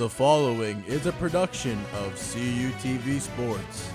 The following is a production of CUTV Sports.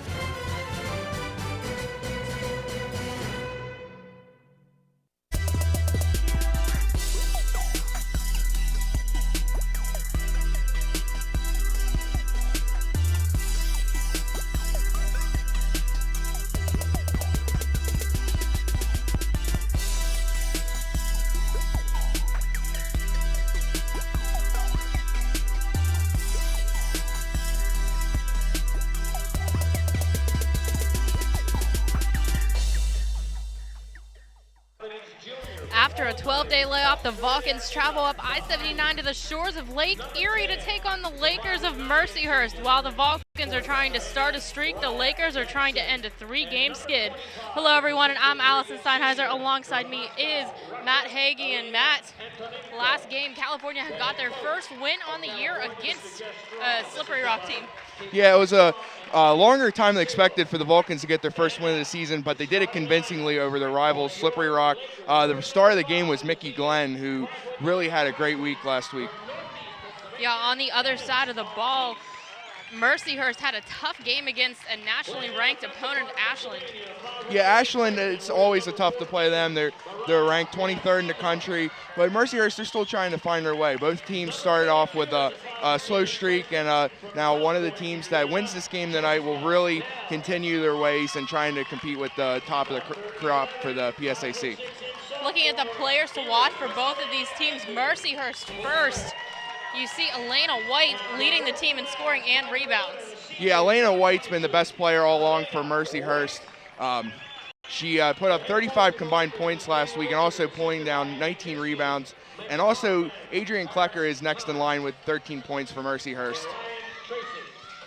After a 12-day layoff, the Vulcans travel up I-79 to the shores of Lake Erie to take on the Lakers of Mercyhurst. While the Vulcans are trying to start a streak, the Lakers are trying to end a three-game skid. Hello, everyone, and I'm Allison Steinheiser. Alongside me is Matt Hagee. And Matt, last game, California got their first win on the year against a Slippery Rock team. Yeah, it was a longer time than expected for the Vulcans to get their first win of the season, but they did it convincingly over their rivals, Slippery Rock. The star of the game was Mickey Glenn, who really had a great week last week. Yeah, on the other side of the ball, Mercyhurst had a tough game against a nationally ranked opponent, Ashland. Yeah, Ashland, it's always tough to play them. They're ranked 23rd in the country, but Mercyhurst, they're still trying to find their way. Both teams started off with a slow streak, and now one of the teams that wins this game tonight will really continue their ways and trying to compete with the top of the crop for the PSAC. Looking at the players to watch for both of these teams, Mercyhurst first. You see Elena White leading the team in scoring and rebounds. Yeah, Elena White's been the best player all along for Mercyhurst. She put up 35 combined points last week and also pulling down 19 rebounds. And also, Adrian Klecker is next in line with 13 points for Mercyhurst.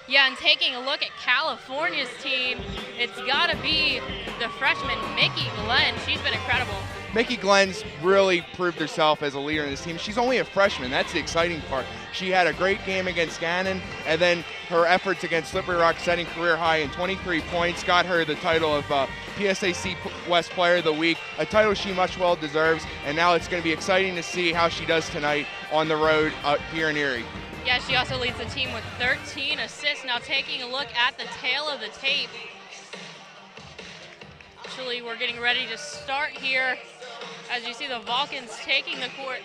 Yeah, and taking a look at California's team, it's got to be the freshman Mickey Glenn. She's been incredible. Mickey Glenn's really proved herself as a leader in this team. She's only a freshman. That's the exciting part. She had a great game against Gannon, and then her efforts against Slippery Rock, setting career high in 23 points, got her the title of PSAC West Player of the Week, a title she much well deserves, and now it's going to be exciting to see how she does tonight on the road here in Erie. Yeah, she also leads the team with 13 assists. Now taking a look at the tail of the tape. Actually, we're getting ready to start here. As you see the Vulcans taking the court.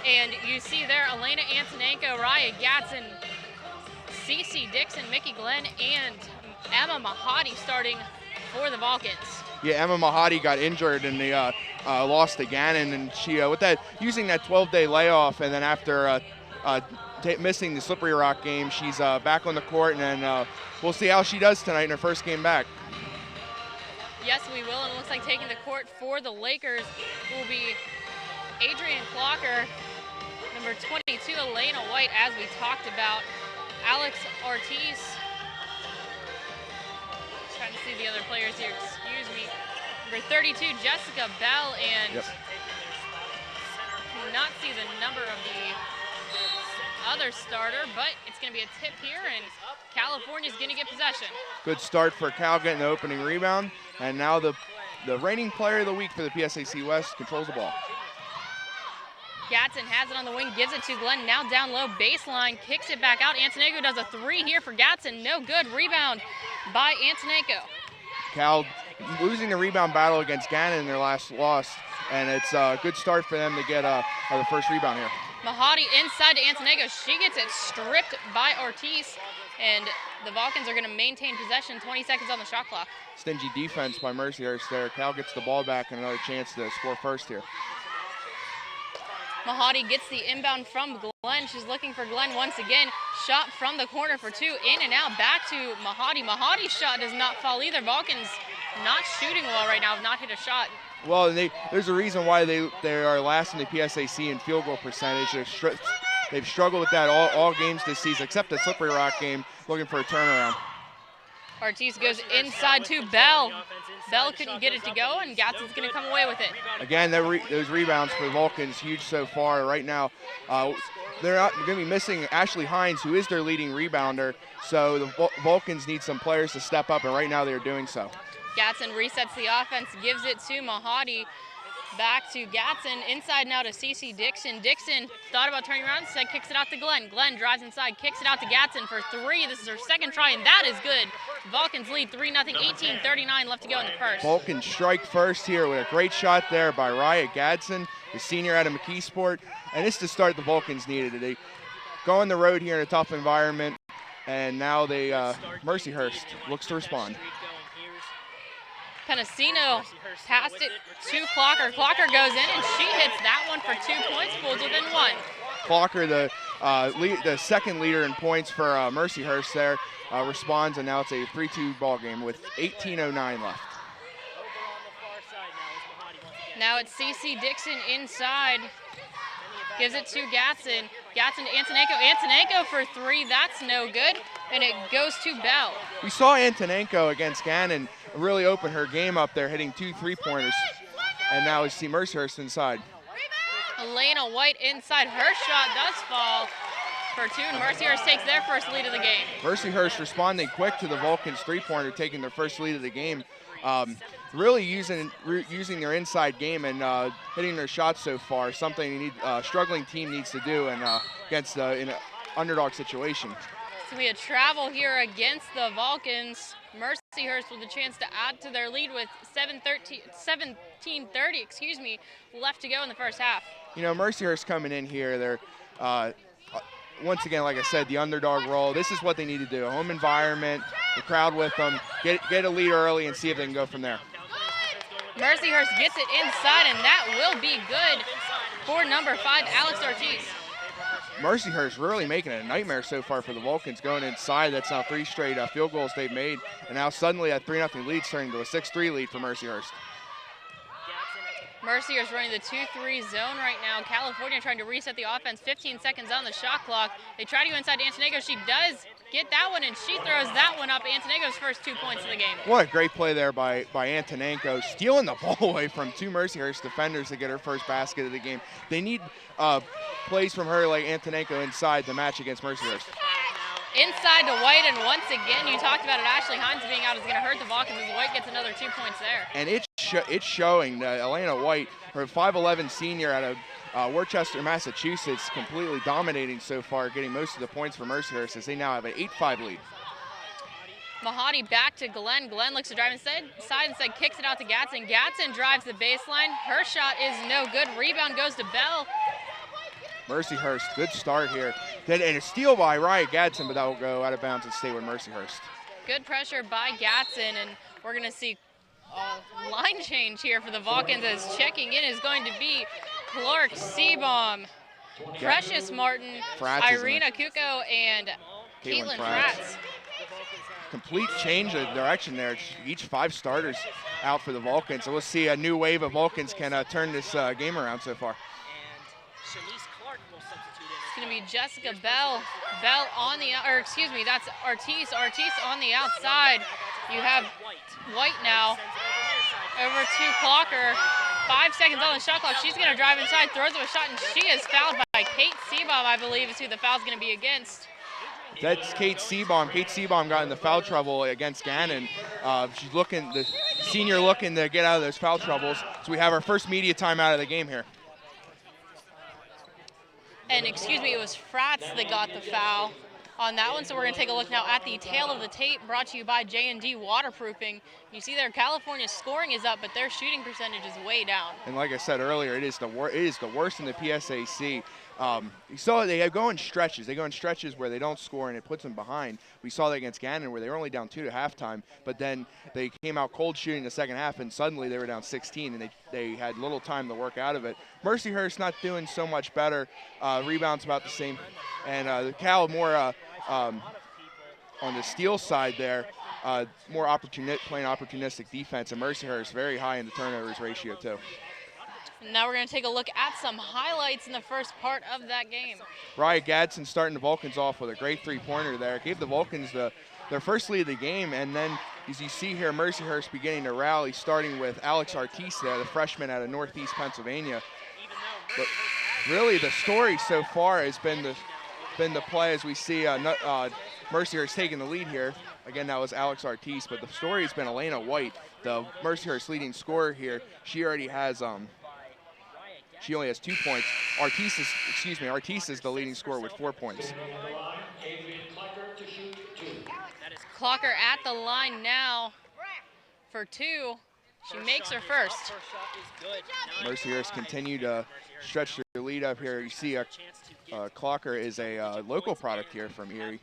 And you see there Elena Antonenko, Raya Gatson, Cece Dixon, Mickey Glenn, and Emma Mahadi starting for the Vulcans. Yeah, Emma Mahadi got injured in the loss to Gannon, and she using that 12-day layoff, and then after missing the Slippery Rock game, she's back on the court, and then we'll see how she does tonight in her first game back. Yes, we will, and it looks like taking the court for the Lakers will be Adrian Clocker, number 22, Elena White, as we talked about, Alex Ortiz. Trying to see the other players here, excuse me. Number 32, Jessica Bell, and cannot see the number of the other starter, but it's going to be a tip here, and California's going to get possession. Good start for Cal getting the opening rebound, and now the reigning player of the week for the PSAC West controls the ball. Gatson has it on the wing, gives it to Glenn, now down low, baseline, kicks it back out. Antonenko does a three here for Gatson, no good. Rebound by Antonenko. Cal losing the rebound battle against Gannon in their last loss, and it's a good start for them to get the first rebound here. Mahadi inside to Antonenko. She gets it stripped by Ortiz, and the Vulcans are going to maintain possession, 20 seconds on the shot clock. Stingy defense by Mercyhurst there. Cal gets the ball back and another chance to score first here. Mahadi gets the inbound from Glenn. She's looking for Glenn once again. Shot from the corner for two, in and out, back to Mahadi. Mahadi's shot does not fall either. Vulcans not shooting well right now, have not hit a shot. Well, there's a reason why they are last in the PSAC in field goal percentage. They've struggled with that all games this season, except the Slippery Rock game, looking for a turnaround. Ortiz goes inside to Bell. Bell couldn't get it to go, and Gatson's going to come away with it. Again, those rebounds for the Vulcans, huge so far. Right now, they're not going to be missing Ashley Hines, who is their leading rebounder. So the Vulcans need some players to step up, and right now they're doing so. Gatson resets the offense, gives it to Mahadi. Back to Gatson, inside now to CC Dixon. Dixon thought about turning around, instead kicks it out to Glenn. Glenn drives inside, kicks it out to Gatson for 3. This is her second try, and that is good. Vulcans lead 3-0, 18:39 left to go in the first. Vulcans strike first here with a great shot there by Riot Gadsden, the senior out of McKeesport. And this is the start the Vulcans needed. They go on the road here in a tough environment, and now they Mercyhurst looks to respond. Penasino passed it to Clocker. Clocker goes in, and she hits that one for 2 points, pulls within 1. Clocker, the second leader in points for Mercyhurst there, responds, and now it's a 3-2 ball game with 18:09 left. Now it's CC Dixon inside. Gives it to Gatson. Gatson to Antonenko. Antonenko for 3. That's no good. And it goes to Bell. We saw Antonenko against Gannon really open her game up there, hitting 2 3-pointers. And now we see Mercyhurst inside. Elena White inside. Her shot does fall for 2. And Mercyhurst takes their first lead of the game. Mercyhurst responding quick to the Vulcans 3-pointer, taking their first lead of the game. Really using their inside game and hitting their shots so far, something struggling team needs to do and against in an underdog situation. So we had travel here against the Vulcans. Mercyhurst with a chance to add to their lead with 17:30 left to go in the first half. You know, Mercyhurst coming in here, they're once again, like I said, the underdog role. This is what they need to do. Home environment, the crowd with them, get a lead early and see if they can go from there. Mercyhurst gets it inside, and that will be good for number 5, Alex Ortiz. Mercyhurst really making it a nightmare so far for the Vulcans, going inside. That's now 3 straight field goals they've made, and now suddenly that 3-0 lead turning to a 6-3 lead for Mercyhurst. Mercyhurst running the 2-3 zone right now. California trying to reset the offense. 15 seconds on the shot clock. They try to go inside Antonenko. She does get that one, and she throws that one up. Antonenko's first 2 points of the game. What a great play there by Antonenko, stealing the ball away from 2 Mercyhurst defenders to get her first basket of the game. They need plays from her like Antonenko inside the match against Mercyhurst. Inside to White, and once again, you talked about it, Ashley Hines being out is going to hurt the Vulcans as White gets another 2 points there. And it's showing. Elena White, her 5'11" senior out of Worcester, Massachusetts, completely dominating so far, getting most of the points for Mercyhurst as they now have an 8-5 lead. Mahadi back to Glenn. Glenn looks to drive inside, kicks it out to Gatson. Gatson drives the baseline. Her shot is no good. Rebound goes to Bell. Mercyhurst, good start here. And a steal by Riot Gadsden, but that will go out of bounds and stay with Mercyhurst. Good pressure by Gatson, and we're going to see a line change here for the Vulcans as checking in is going to be Clark Seabaum, Precious Martin, Irina Kuko, and Caitlin Fratz. Complete change of direction there. Each 5 starters out for the Vulcans. So we'll see a new wave of Vulcans can turn this game around so far. It's going to be Jessica Bell. Bell on the, or excuse me, that's Ortiz. Ortiz on the outside. You have White now over to Clocker. 5 seconds on the shot clock. She's going to drive inside, throws up a shot, and she is fouled by Kate Seabaum, I believe, is who the foul's going to be against. That's Kate Seabaum. Kate Seabaum got into foul trouble against Gannon. She's looking, the senior looking to get out of those foul troubles. So we have our first media timeout of the game here. And excuse me, it was Fratz that got the foul on that one. So we're going to take a look now at the tail of the tape, brought to you by J&D Waterproofing. You see there, California's scoring is up, but their shooting percentage is way down. And like I said earlier, it is the worst in the PSAC. You saw they go in stretches. They go in stretches where they don't score and it puts them behind. We saw that against Gannon where they were only down 2 at halftime, but then they came out cold shooting the second half and suddenly they were down 16 and they had little time to work out of it. Mercyhurst not doing so much better. Rebounds about the same. And Cal more on the steal side there, more playing opportunistic defense, and Mercyhurst very high in the turnovers ratio too. Now we're going to take a look at some highlights in the first part of that game. Riot Gadsden starting the Vulcans off with a great 3-pointer there. Gave the Vulcans their first lead of the game, and then as you see here, Mercyhurst beginning to rally, starting with Alex Ortiz there, the freshman out of Northeast Pennsylvania. But really the story so far has been the play as we see Mercyhurst taking the lead here. Again, that was Alex Ortiz, but the story has been Elena White, the Mercyhurst leading scorer here. She already has She only has 2 points. Artis is the leading scorer with 4 points. Clocker at the line now for 2. She makes her first. Mercyhurst continue to stretch their lead up here. You see Clocker is a local product here from Erie.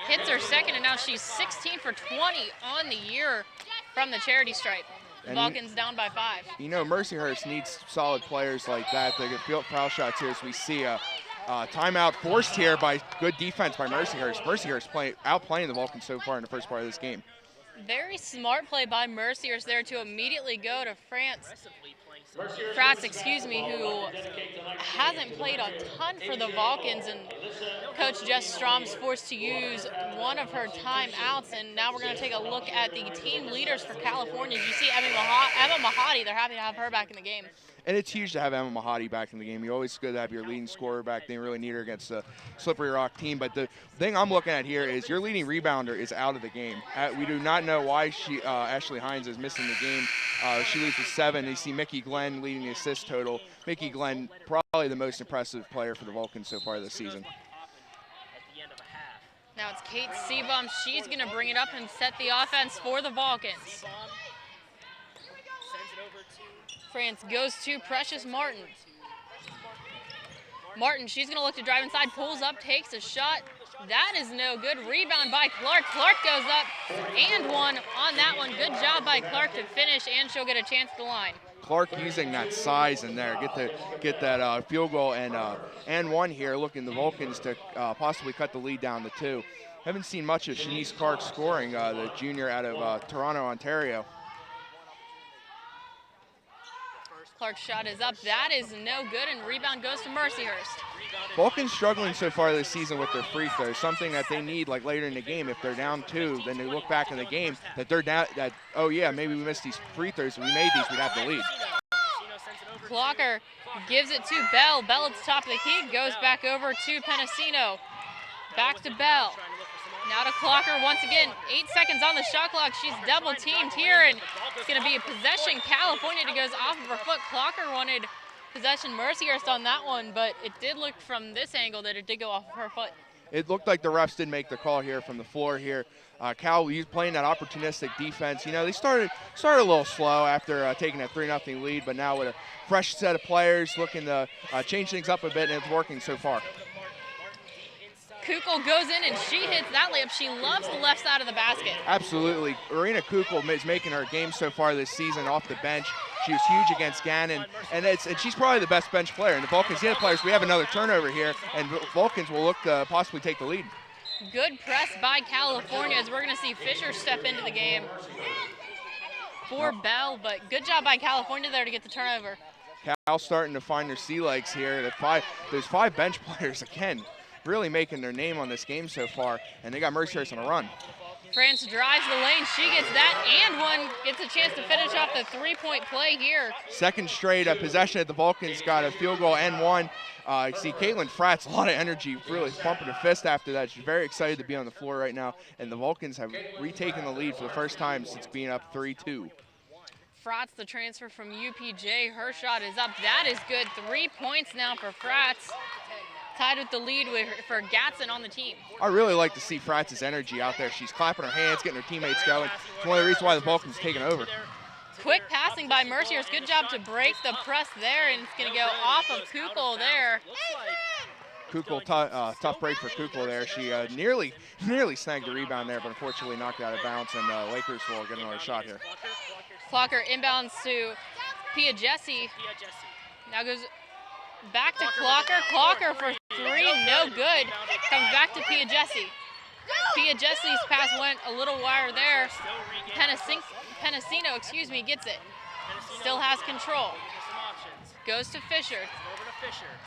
Hits her second, and now she's 16 for 20 on the year from the charity stripe. The Vulcans down by 5. You know, Mercyhurst needs solid players like that. They get foul shots here, as we see a timeout forced here by good defense by Mercyhurst. Mercyhurst outplaying the Vulcans so far in the first part of this game. Very smart play by Mercyhurst there to immediately go to Frats, who hasn't played a ton for the Vulcans, and Coach Jess Strom's forced to use one of her timeouts. And now we're going to take a look at the team leaders for California. You see Emma Mahadi, they're happy to have her back in the game. And it's huge to have Emma Mahadi back in the game. You're always good to have your leading scorer back. They really need her against the Slippery Rock team. But the thing I'm looking at here is your leading rebounder is out of the game. We do not know why Ashley Hines is missing the game. She leads with 7. You see Mickey Glenn leading the assist total. Mickey Glenn, probably the most impressive player for the Vulcans so far this season. Now it's Kate Seabaum. She's going to bring it up and set the offense for the Vulcans. France goes to Precious Martin. Martin, she's going to look to drive inside, pulls up, takes a shot. That is no good. Rebound by Clark. Clark goes up and one on that one. Good job by Clark to finish, and she'll get a chance at the line. Clark using that size in there, get that field goal and one here, looking the Vulcans to possibly cut the lead down to 2. Haven't seen much of Shanice Clark scoring, the junior out of Toronto, Ontario. Clark's shot is up. That is no good, and rebound goes to Mercyhurst. Vulcans struggling so far this season with their free throws, something that they need like later in the game. If they're down 2, then they look back in the game that they're down, that, oh yeah, maybe we missed these free throws. If we made these, we'd have the lead. Clocker gives it to Bell. Bell at the top of the key, goes back over to Penasino. Back to Bell. Now to Clocker once again. 8 seconds on the shot clock. She's double teamed here, and it's going to be a possession. California goes off of her foot. Clocker wanted possession Mercyhurst on that one, but it did look from this angle that it did go off of her foot. It looked like the refs did make the call here from the floor here. Cal playing that opportunistic defense. You know, they started a little slow after taking a 3-0 lead, but now with a fresh set of players looking to change things up a bit, and it's working so far. Kukul goes in and she hits that layup. She loves the left side of the basket. Absolutely. Irina Kukul is making her game so far this season off the bench. She was huge against Gannon, and she's probably the best bench player. And the Vulcans, the other players, we have another turnover here, and Vulcans will look to possibly take the lead. Good press by California, as we're going to see Fisher step into the game for Bell, but good job by California there to get the turnover. Cal starting to find their sea legs here. Those 5 bench players, again, really making their name on this game so far, and they got Mercyhurst on a run. France drives the lane. She gets that and one. Gets a chance to finish off the 3-point play here. Second straight possession at the Vulcans, got a field goal and one. See Caitlin Fratz, a lot of energy, really pumping her fist after that. She's very excited to be on the floor right now, and the Vulcans have retaken the lead for the first time since being up 3-2. Fratz, the transfer from UPJ, her shot is up. That is good. 3 points now for Fratz. Tied with the lead for Gatson on the team. I really like to see Fratz's energy out there. She's clapping her hands, getting her teammates going. It's one of the reasons why the Vulcans taking over. Quick passing by Mercyhurst. Good job to break the press there, and it's going to go off of Kukul there. Kukul, tough break for Kukul there. She nearly snagged the rebound there, but unfortunately knocked it out of bounds, and Lakers will get another shot here. Clocker inbounds to Pia Jesse. Now goes back to Clocker. Clocker for 3, no good. Comes back to Pia Jesse. Pia Jesse's pass went a little wire there. Penasino, gets it. Still has control. Goes to Fisher.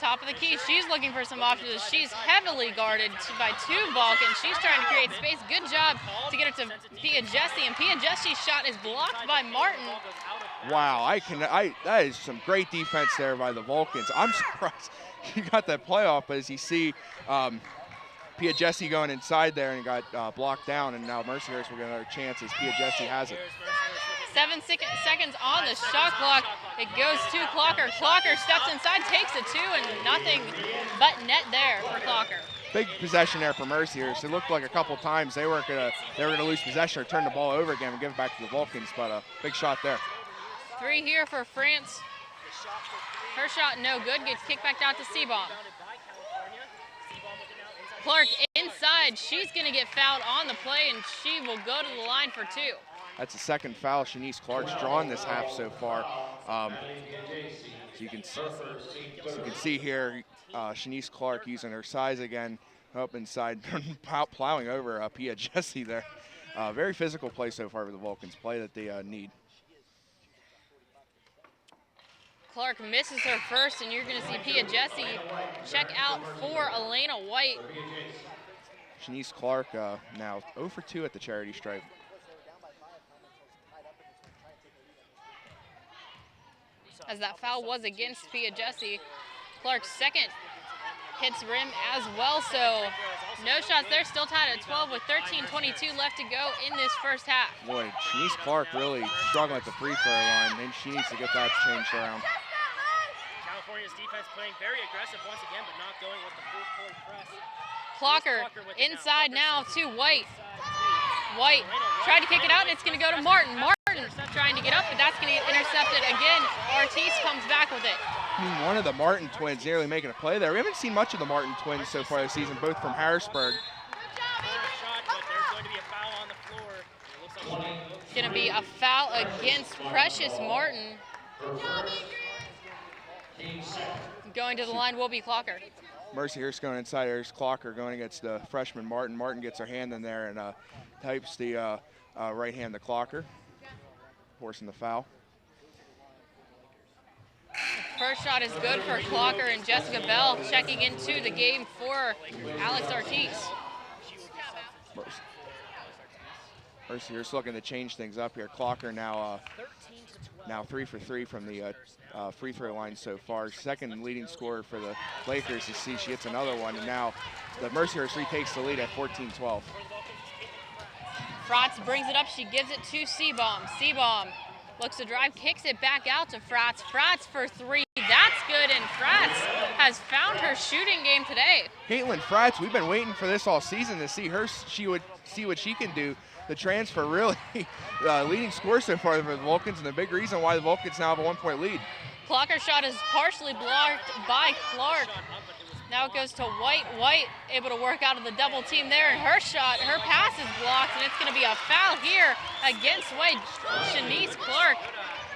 Top of the key, she's looking for some options. She's heavily guarded by 2 Vulcans. She's trying to create space. Good job to get it to Pia Jesse, and Pia Jesse's shot is blocked by Martin. Wow, that is some great defense there by the Vulcans. I'm surprised he got that playoff, but as you see, Pia Jesse going inside there and got blocked down, and now Mercyhurst will get another chance as Pia Jesse has it. Seconds on the shot clock. It goes to Clocker. Clocker steps inside, takes a two, and nothing but net there for Clocker. Big possession there for Mercyhurst. It looked like a couple times they were gonna lose possession or turn the ball over again and give it back to the Vulcans, but a big shot there. 3 here for France. Her shot no good, gets kicked back out to Seabaum. Clark inside, she's gonna get fouled on the play and she will go to the line for 2. That's the second foul Shanice Clark's drawn this half so far. So you can see here, Shanice Clark using her size again, up inside, plowing over Pia Jesse there. Very physical play so far for the Vulcans, play that they need. Clark misses her first, and you're going to see Pia Jesse check out for Elena White. Shanice Clark now 0 for 2 at the charity stripe. As that foul was against Pia Jesse, Clark's second hits rim as well, so no shots there, still tied at 12 with 13:22 left to go in this first half. Boy, Shanice Clark really struggling at the free throw line, and she needs to get that changed around. California's defense playing very aggressive once again, but not going with the full court press. Clocker inside now to White. White tried to kick it out, and it's going to go to Martin. Martin trying to get up, but that's going to get intercepted again. Ortiz comes back with it. One of the Martin twins nearly making a play there. We haven't seen much of the Martin twins so far this season, both from Harrisburg. It's going to be a foul against Precious Martin. Going to the line will be Clocker. Mercyhurst going inside. There's Clocker going against the freshman Martin. Martin gets her hand in there and types the right hand to Clocker, forcing the foul. First shot is good for Clocker, and Jessica Bell checking into the game for Alex Ortiz. Mercyhurst looking to change things up here. Clocker now 3 for 3 from the free throw line so far. Second leading scorer for the Lakers. You see she hits another one, and now the Mercyhurst retakes the lead at 14-12. Fratz brings it up. She gives it to Seabaum. Seabaum looks to drive, kicks it back out to Fratz. Fratz for 3. That's good, and Fratz has found her shooting game today. Caitlin Fratz, we've been waiting for this all season to see her. She would see what she can do. The transfer really leading scorer so far for the Vulcans, and the big reason why the Vulcans now have a 1-point lead. Clocker's shot is partially blocked by Clark. Now it goes to White. White able to work out of the double team there, and her shot, her pass is blocked, and it's going to be a foul here against White. Shanice Clark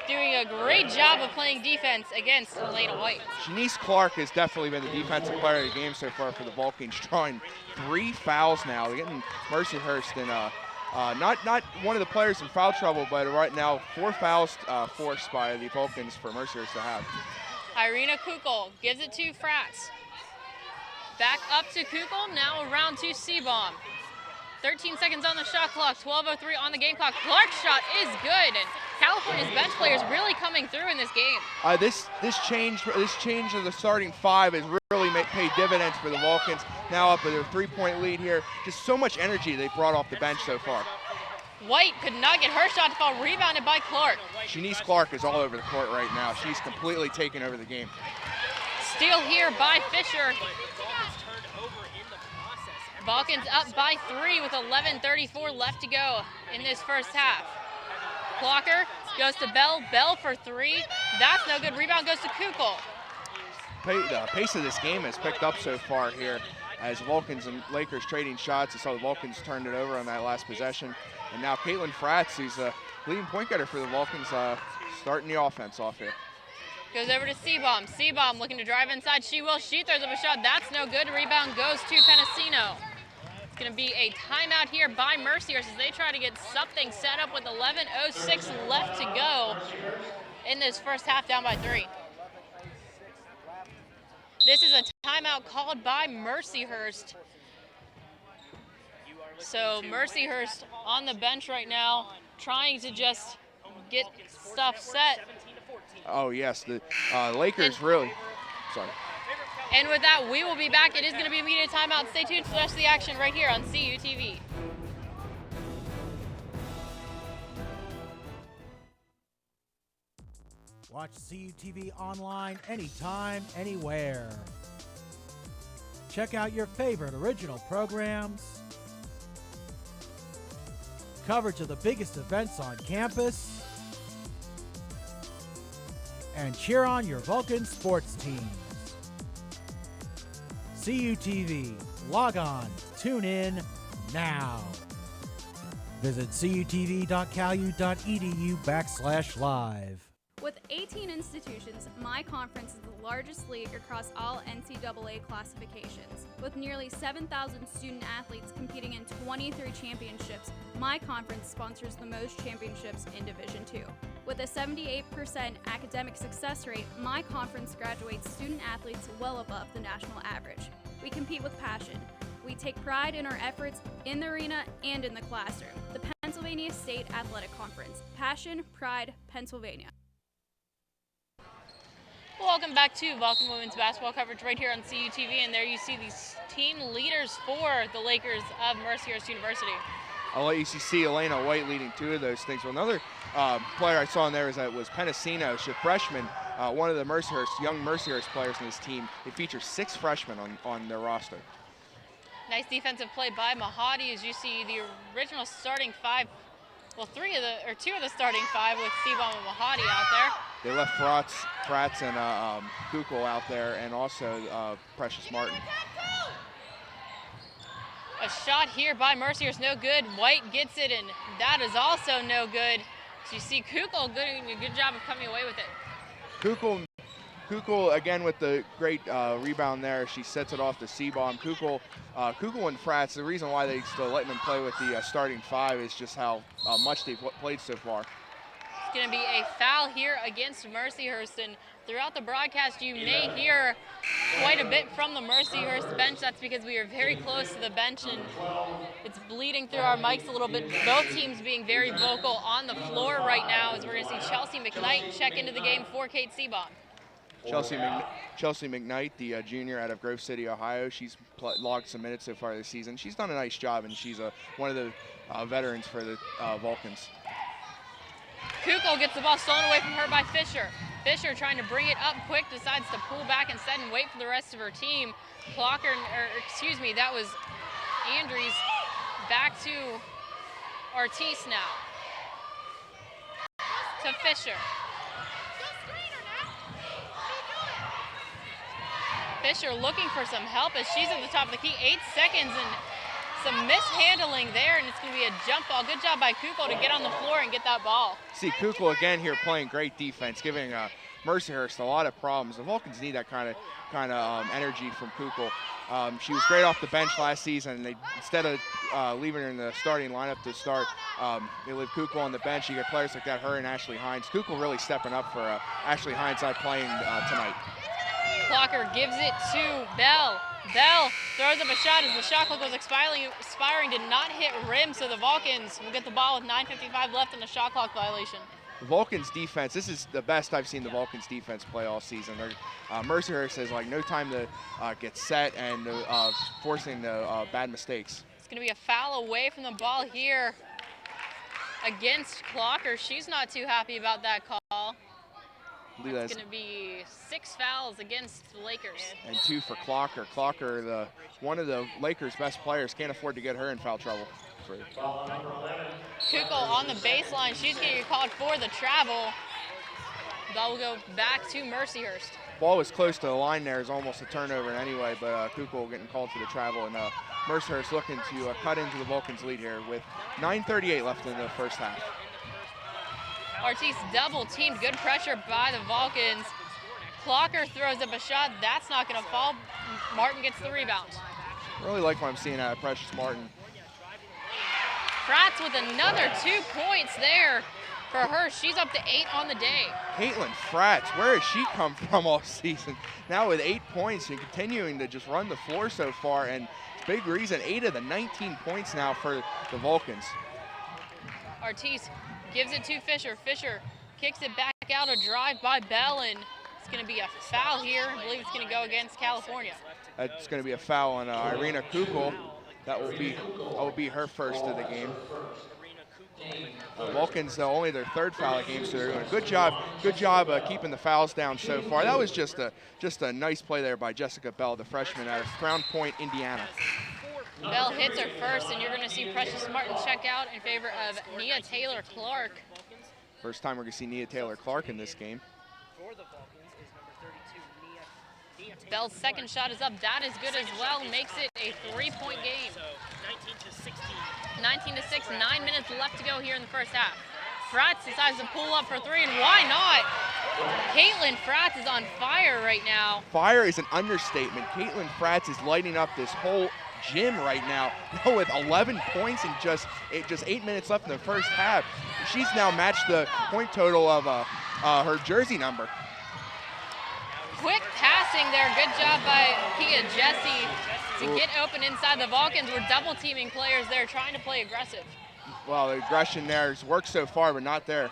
doing a great job of playing defense against Elena White. Shanice Clark has definitely been the defensive player of the game so far for the Vulcans, drawing 3 fouls now. They're getting Mercyhurst and not one of the players in foul trouble, but right now 4 fouls forced by the Vulcans for Mercyhurst to have. Irina Kukul gives it to Fratz. Back up to Kukul, now around to Seabaum. 13 seconds on the shot clock, 12:03 on the game clock. Clark's shot is good, and California's bench players really coming through in this game. This change of the starting 5 has really paid dividends for the Vulcans. Now up with a 3-point lead here. Just so much energy they brought off the bench so far. White could not get her shot to fall, rebounded by Clark. Shanice Clark is all over the court right now. She's completely taken over the game. Steal here by Fisher. Vulcans up by 3 with 11:34 left to go in this first half. Clocker goes to Bell. Bell for 3. That's no good. Rebound goes to Kukul. The pace of this game has picked up so far here as Vulcans and Lakers trading shots. You saw the Vulcans turned it over on that last possession. And now Caitlin Fratz, who's the leading point getter for the Vulcans, starting the offense off here. Goes over to Seabaum. Seabaum looking to drive inside. She will. She throws up a shot. That's no good. Rebound goes to Penasino. It's going to be a timeout here by Mercyhurst as they try to get something set up with 11:06 left to go in this first half, down by 3. This is a timeout called by Mercyhurst. So Mercyhurst on the bench right now, trying to just get stuff set. Oh yes, the Lakers really. Sorry. And with that, we will be back. It is going to be a immediate timeout. Stay tuned for the rest of the action right here on CUTV. Watch CUTV online anytime, anywhere. Check out your favorite original programs, coverage of the biggest events on campus, and cheer on your Vulcan sports teams. CUTV. Log on. Tune in now. Visit cutv.calu.edu/live. With 18 institutions, My Conference is the largest league across all NCAA classifications. With nearly 7,000 student athletes competing in 23 championships, My Conference sponsors the most championships in Division II. With a 78% academic success rate, My Conference graduates student athletes well above the national average. We compete with passion. We take pride in our efforts in the arena and in the classroom. The Pennsylvania State Athletic Conference. Passion, pride, Pennsylvania. Welcome back to Vulcan Women's Basketball coverage right here on CUTV, and there you see these team leaders for the Lakers of Mercyhurst University. I'll let you see Elena White leading two of those things. Well, another player I saw in there was Penasino. She's a freshman, one of the young Mercyhurst players in this team. They feature 6 freshmen on their roster. Nice defensive play by Mahadi as you see the original starting 5. Well, 2 of the starting 5 with Seabaum and Mahadi out there. They left Fratz and Kukul out there, and also Precious Martin. A shot here by Mercyhurst, no good. White gets it, and that is also no good. So you see Kukul doing a good job of coming away with it. Kukul again with the great rebound there. She sets it off to Seabaum. Kukul and Fratz, the reason why they still letting them play with the starting 5 is just how much they've played so far. It's going to be a foul here against Mercyhurst, and throughout the broadcast you may hear quite a bit from the Mercyhurst bench. That's because we are very close to the bench and it's bleeding through our mics a little bit. Both teams being very vocal on the floor right now as we're going to see Chelsea McKnight check into the game for Kate Seabaum. Chelsea McKnight, the junior out of Grove City, Ohio. She's logged some minutes so far this season. She's done a nice job, and she's one of the veterans for the Vulcans. Kukul gets the ball stolen away from her by Fisher. Fisher trying to bring it up quick, decides to pull back instead and wait for the rest of her team. That was Andries. Back to Ortiz now. To Fisher. Fisher looking for some help as she's at the top of the key. 8 seconds and some mishandling there, and it's going to be a jump ball. Good job by Kukul to get on the floor and get that ball. See Kukul again here playing great defense, giving Mercyhurst a lot of problems. The Vulcans need that kind of energy from Kukul. She was great off the bench last season, and instead of leaving her in the starting lineup to start, they leave Kukul on the bench. You get players like that, her and Ashley Hines. Kukul really stepping up for Ashley Hines not playing tonight. Clocker gives it to Bell. Bell throws up a shot as the shot clock was expiring, did not hit rim, so the Vulcans will get the ball with 9:55 left on the shot clock violation. The Vulcans defense, this is the best I've seen the Vulcans defense play all season. Mercyhurst has no time to get set and forcing the bad mistakes. It's going to be a foul away from the ball here against Clocker. She's not too happy about that call. It's going to be 6 fouls against the Lakers. And 2 for Clocker. Clocker, one of the Lakers' best players, can't afford to get her in foul trouble. Kukul on the baseline. She's going to get called for the travel. Ball will go back to Mercyhurst. Ball was close to the line there. It's almost a turnover anyway, but Kukul getting called for the travel. And Mercyhurst looking to cut into the Vulcans' lead here with 9:38 left in the first half. Ortiz double teamed, good pressure by the Vulcans. Clocker throws up a shot, that's not gonna fall. Martin gets the rebound. Really like what I'm seeing out of Precious Martin. Fratz with another 2 points there for her. She's up to 8 on the day. Caitlin Fratz, where has she come from all season? Now with 8 points and continuing to just run the floor so far, and big reason, 8 of the 19 points now for the Vulcans. Ortiz gives it to Fisher. Fisher kicks it back out, a drive by Bell, and it's going to be a foul here. I believe it's going to go against California. It's going to be a foul on Irina Kukul. That will be her first of the game. Vulcans, only their third foul of the game, so they're doing a good job keeping the fouls down so far. That was just a nice play there by Jessica Bell, the freshman out of Crown Point, Indiana. Bell hits her first, and you're going to see Precious Martin check out in favor of Nia Taylor-Clark. First time we're going to see Nia Taylor-Clark in this game. For the Vulcans is number 32, Nia Taylor. Bell's second shot is up. That is good as well. Makes it a 3-point game. So 19-16. 19-6, 9 minutes left to go here in the first half. Fratz decides to pull up for three, and why not? Caitlin Fratz is on fire right now. Fire is an understatement. Caitlin Fratz is lighting up this whole gym right now with 11 points and just 8 minutes left in the first half. She's now matched the point total of her jersey number. Quick passing there. Good job by Pia Jesse to get open inside. The Vulcans were double teaming players there trying to play aggressive. Well, the aggression there has worked so far, but not there.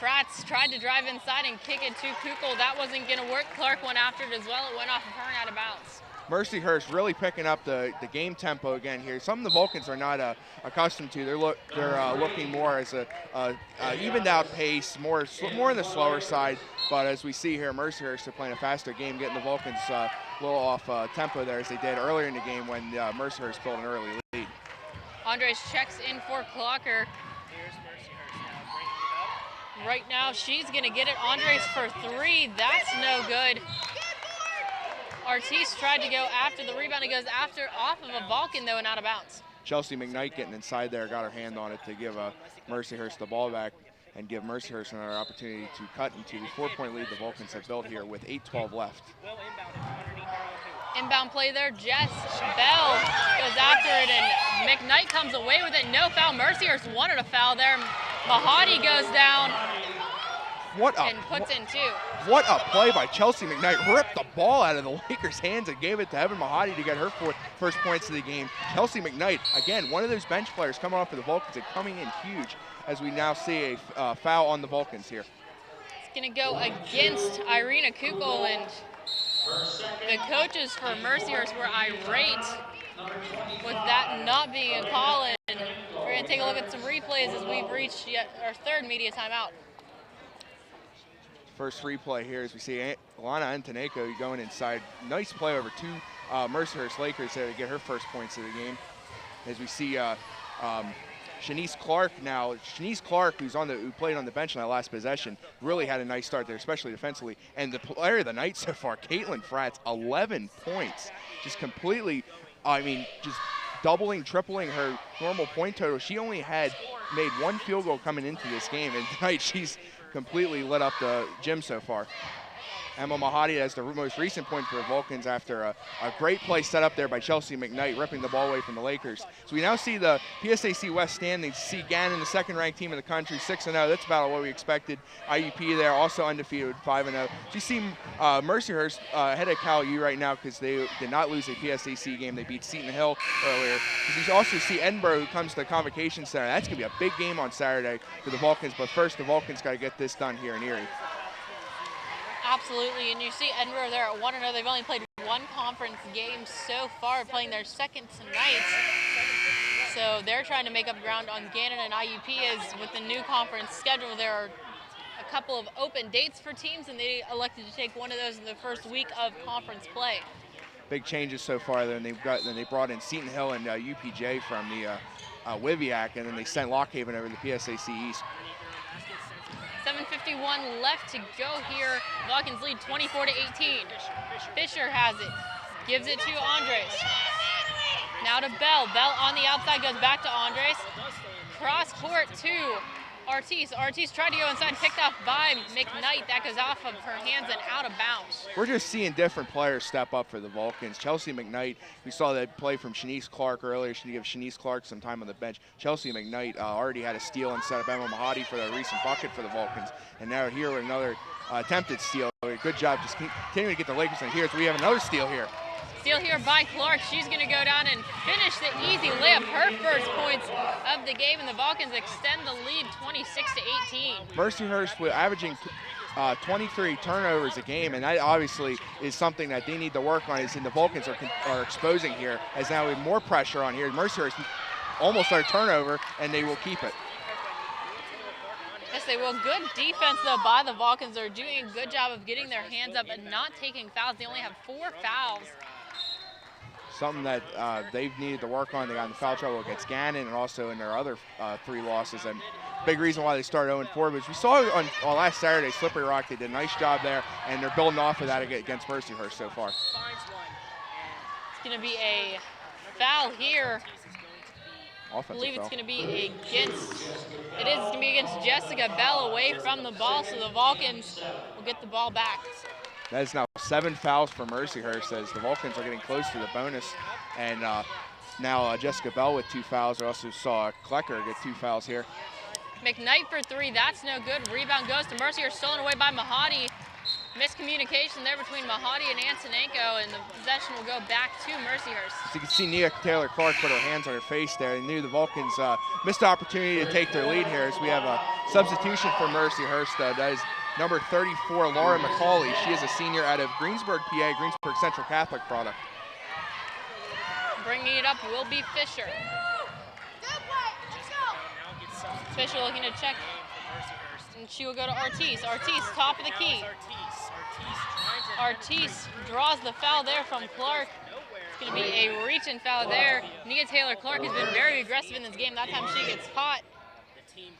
Fratz tried to drive inside and kick it to Kukul. That wasn't going to work. Clark went after it as well. It went off of her and out of bounds. Mercyhurst really picking up the game tempo again here. Something the Vulcans are not accustomed to. They're looking more as a evened out pace, more on the slower side. But as we see here, Mercyhurst are playing a faster game, getting the Vulcans a little off tempo there as they did earlier in the game when Mercyhurst built an early lead. Andres checks in for Clocker. Here's Mercyhurst now bringing it up. Right now, she's going to get it. Andres for three. That's no good. Artis tried to go after the rebound. It goes off of a Vulcan, though, and out of bounds. Chelsea McKnight getting inside there, got her hand on it to give Mercyhurst the ball back and give Mercyhurst another opportunity to cut into the 4-point lead the Vulcans have built here with 8:12 left. Will inbound it underneath her. Inbound play there. Jess Bell goes after it, and McKnight comes away with it. No foul. Mercyhurst wanted a foul there. Mahadi goes down and puts in two. What a play by Chelsea McKnight. Ripped the ball out of the Lakers' hands and gave it to Evan Mahadi to get her first points of the game. Chelsea McKnight, again, one of those bench players coming off for the Vulcans and coming in huge as we now see a foul on the Vulcans here. It's going to go against Irina Kukul, and the coaches for Mercyhurst were irate with that not being a call. And we're going to take a look at some replays as we've reached our third media timeout. First replay here as we see Lana Antoneko going inside. Nice play over two Mercyhurst Lakers there to get her first points of the game. As we see Shanice Clark now. Shanice Clark, who played on the bench in that last possession, really had a nice start there, especially defensively. And the player of the night so far, Caitlin Fratz, 11 points. Just completely, just doubling, tripling her normal point total. She only had made one field goal coming into this game, and tonight she's completely lit up the gym so far. Emma Mahadi has the most recent point for the Vulcans after a great play set up there by Chelsea McKnight, ripping the ball away from the Lakers. So we now see the PSAC West standings. See Gannon, the second-ranked team in the country, 6-0. That's about what we expected. IUP there, also undefeated, 5-0. So you see Mercyhurst ahead of Cal U right now because they did not lose a PSAC game. They beat Seton Hill earlier. You also see Edinburgh, who comes to the Convocation Center. That's going to be a big game on Saturday for the Vulcans. But first, the Vulcans got to get this done here in Erie. Absolutely, and you see Edinburgh there at 1-0. They've only played one conference game so far, playing their second tonight. So they're trying to make up ground on Gannon and IUP. As with the new conference schedule, there are a couple of open dates for teams, and they elected to take one of those in the first week of conference play. Big changes so far. Then they brought in Seton Hill and UPJ from the Wiviac, and then they sent Lockhaven over to the PSAC East. 7:51 left to go here. Vulcans lead 24-18. Fisher has it. Gives it to Andres. Now to Bell. Bell on the outside goes back to Andres. Cross court to Artis. Artis tried to go inside, picked off by McKnight. That goes off of her hands and out of bounds. We're just seeing different players step up for the Vulcans. Chelsea McKnight, we saw that play from Shanice Clark earlier. She gave Shanice Clark some time on the bench. Chelsea McKnight already had a steal and set up Emma Mahadi for the recent bucket for the Vulcans. And now here with another attempted steal. Good job just continuing to get the Lakers in here. So we have another steal here. Steal here by Clark. She's going to go down and finish the easy layup. Her first points of the game, and the Vulcans extend the lead 26-18. Mercyhurst with averaging 23 turnovers a game, and that obviously is something that they need to work on. And the Vulcans are exposing here, as now we have more pressure on here. Mercyhurst almost a turnover, and they will keep it. Yes, they will. Good defense, though, by the Vulcans. They're doing a good job of getting their hands up and not taking fouls. They only have 4 fouls. Something that they've needed to work on. They got in foul trouble against Gannon and also in their other 3 losses. And big reason why they started 0-4 was we saw on last Saturday, Slippery Rock, they did a nice job there, and they're building off of that against Mercyhurst so far. It's going to be a foul here. I believe it's going to be against Jessica Bell away from the ball, so the Vulcans will get the ball back. That is now 7 fouls for Mercyhurst as the Vulcans are getting close to the bonus. And now Jessica Bell with 2 fouls. I also saw Klecker get 2 fouls here. McKnight for 3, that's no good. Rebound goes to Mercyhurst, stolen away by Mahadi. Miscommunication there between Mahadi and Antonenko, and the possession will go back to Mercyhurst. So you can see Nia Taylor-Clark put her hands on her face there. They knew the Vulcans missed the opportunity to take their lead here as we have a substitution for Mercyhurst. That is number 34, Laura McCauley. She is a senior out of Greensburg, PA, Greensburg Central Catholic product. Bringing it up will be Fisher. Fisher looking to check, and she will go to Ortiz. Ortiz, top of the key. Ortiz draws the foul there from Clark. It's going to be a reach-in foul there. Nia Taylor-Clark has been very aggressive in this game. That time she gets caught.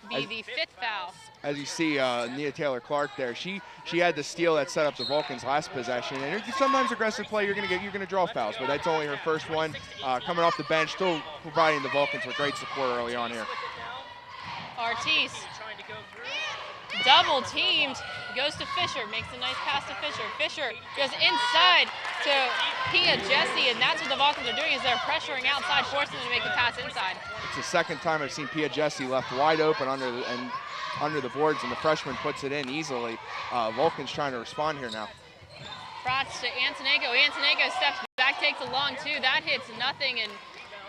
Be the 5th foul. As you see, Nia Taylor-Clark there, she had the steal that set up the Vulcans' last possession. And sometimes aggressive play, you're gonna draw fouls, but that's only her first one. Coming off the bench, still providing the Vulcans with great support early on here. Ortiz, double teamed, goes to Fisher, makes a nice pass to Fisher. Fisher goes inside to Pia Jesse, and that's what the Vulcans are doing is they're pressuring outside, forcing them to make the pass inside. It's the second time I've seen Pia Jesse left wide open under the boards, and the freshman puts it in easily. Vulcan's trying to respond here now. Prats to Antonenko. Antonenko steps back, takes a long 2. That hits nothing, and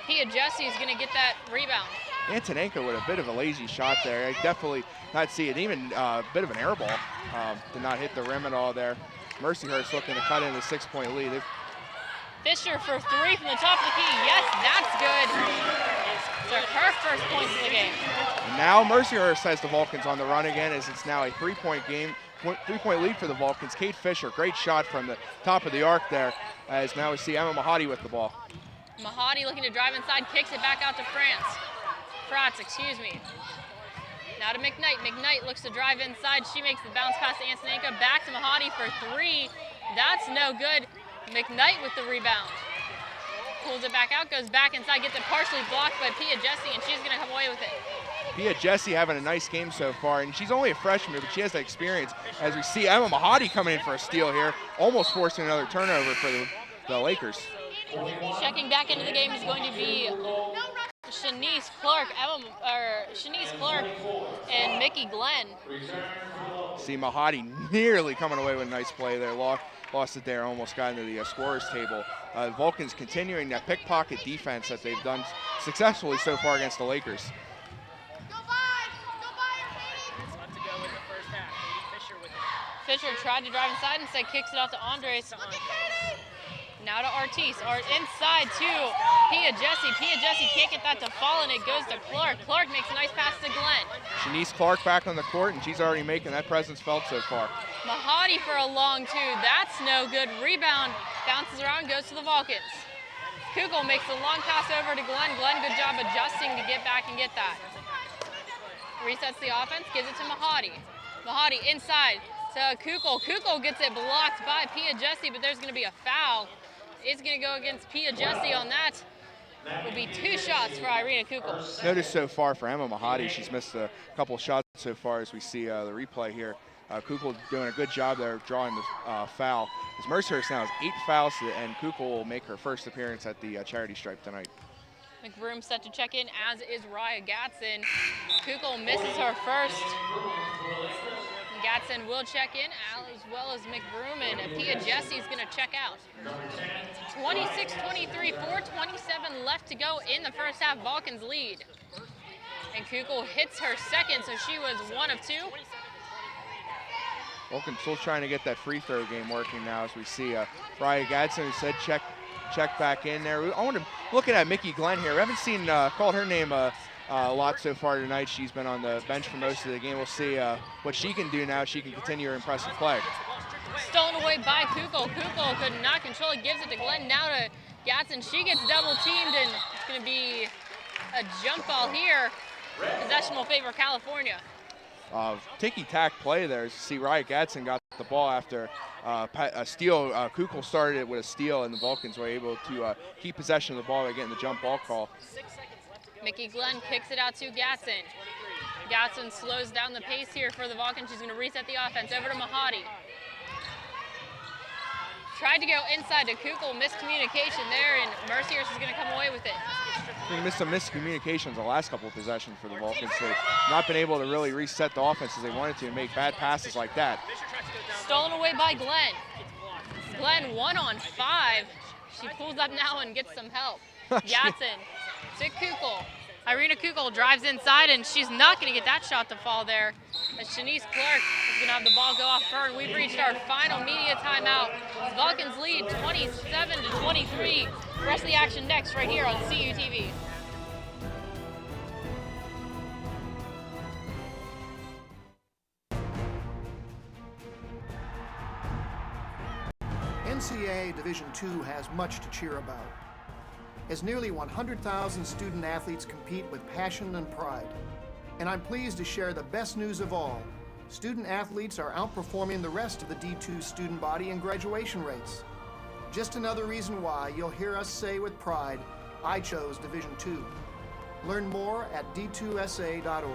Pia Jesse is going to get that rebound. Antonenko with a bit of a lazy shot there. I definitely not see it. Even a bit of an air ball. Did not hit the rim at all there. Mercyhurst looking to cut in a 6-point lead. Fisher for 3 from the top of the key. Yes, that's good. So her first points in the game. And now Mercyhurst has the Vulcans on the run again as it's now a 3-point game. 3-point lead for the Vulcans. Kate Fisher, great shot from the top of the arc there. As now we see Emma Mahadi with the ball. Mahadi looking to drive inside, kicks it back out to Prats, excuse me. Now to McKnight. McKnight looks to drive inside. She makes the bounce pass to Antonenko. Back to Mahadi for 3. That's no good. McKnight with the rebound. Pulls it back out, goes back inside, gets it partially blocked by Pia Jesse, and she's going to come away with it. Pia Jesse having a nice game so far, and she's only a freshman, but she has that experience. As we see Emma Mahadi coming in for a steal here, almost forcing another turnover for the Lakers. Checking back into the game is going to be Shanice Clark, and Mickey Glenn. See Mahadi nearly coming away with a nice play there. Lost it there, almost got into the scorer's table. Vulcans continuing that pickpocket defense that they've done successfully so far against the Lakers. Fisher tried to drive inside, instead kicks it out to Andres. Now to Ortiz, inside to Pia Jesse. Pia Jesse can't get that to fall, and it goes to Clark. Clark makes a nice pass to Glenn. Shanice Clark back on the court, and she's already making that presence felt so far. Mahadi for a long 2. That's no good. Rebound bounces around, goes to the Vulcans. Kugel makes a long pass over to Glenn. Glenn, good job adjusting to get back and get that. Resets the offense, gives it to Mahadi. Mahadi inside to Kugel. Kugel gets it blocked by Pia Jesse, but there's going to be a foul. It's going to go against Pia Jesse on that. Will be 2 shots for Irina Kugel. Notice so far for Emma Mahadi, she's missed a couple shots so far as we see the replay here. Kugel doing a good job there drawing the foul. As Mercyhurst now has 8 fouls, and Kugel will make her first appearance at the charity stripe tonight. McBroom set to check in, as is Raya Gatson. Kugel misses her first. Gatson will check in, as well as McBroom, and Pia Jesse is going to check out. 26-23, 4:27 left to go in the first half. Vulcans lead. And Kugel hits her second, so she was 1 of 2. Vulcan still trying to get that free throw game working now as we see Raya Gadsden, who said check back in there. I want to looking at Mickey Glenn here. We haven't seen called her name a lot so far tonight. She's been on the bench for most of the game. We'll see what she can do now. She can continue her impressive play. Stolen away by Kukul. Kukul could not control it, gives it to Glenn, now to Gatson. She gets double teamed, and it's going to be a jump ball here. Possession will favor California. Ticky-tack play there. See, Riot Gatson got the ball after a steal. Kukul started it with a steal, and the Vulcans were able to keep possession of the ball by getting the jump ball call. Mickey Glenn kicks it out to Gatson. Gatson slows down the pace here for the Vulcans. She's going to reset the offense over to Mahadi. Tried to go inside to Kukul, miscommunication there, and Mercyhurst is going to come away with it. We missed some miscommunications the last couple of possessions for the Vulcans. They've not been able to really reset the offense as they wanted to and make bad passes like that. Stolen away by Glenn. Glenn 1 on 5. She pulls up now and gets some help. Gatson to Kukul. Irina Kukul drives inside, and she's not going to get that shot to fall there. As Shanice Clark is going to have the ball go off her, and we've reached our final media timeout. Vulcans lead 27-23. The rest of the action next right here on CUTV. NCAA Division II has much to cheer about, as nearly 100,000 student athletes compete with passion and pride. And I'm pleased to share the best news of all. Student athletes are outperforming the rest of the D2 student body in graduation rates. Just another reason why you'll hear us say with pride, I chose Division II. Learn more at d2sa.org.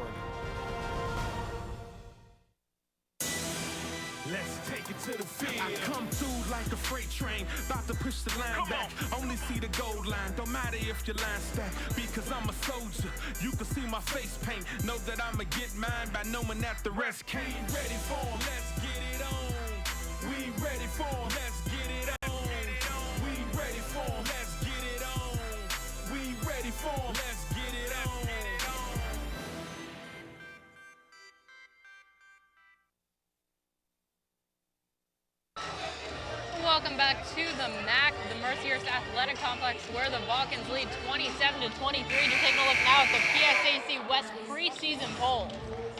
Let's take it to the field. I come through like a freight train, about to push the line back. Only see the gold line, don't matter if your line stack. Because I'm a soldier, you can see my face paint. Know that I'ma get mine by knowing that the rest can't. We ready for 'em, let's get it on. We ready for 'em, let's get it on. We ready for 'em, let's get it on. We ready for 'em, let's get it on. Welcome back to the MAC, the Mercyhurst Athletic Complex, where the Vulcans lead 27-23. Just taking a look now at the PSAC West preseason poll.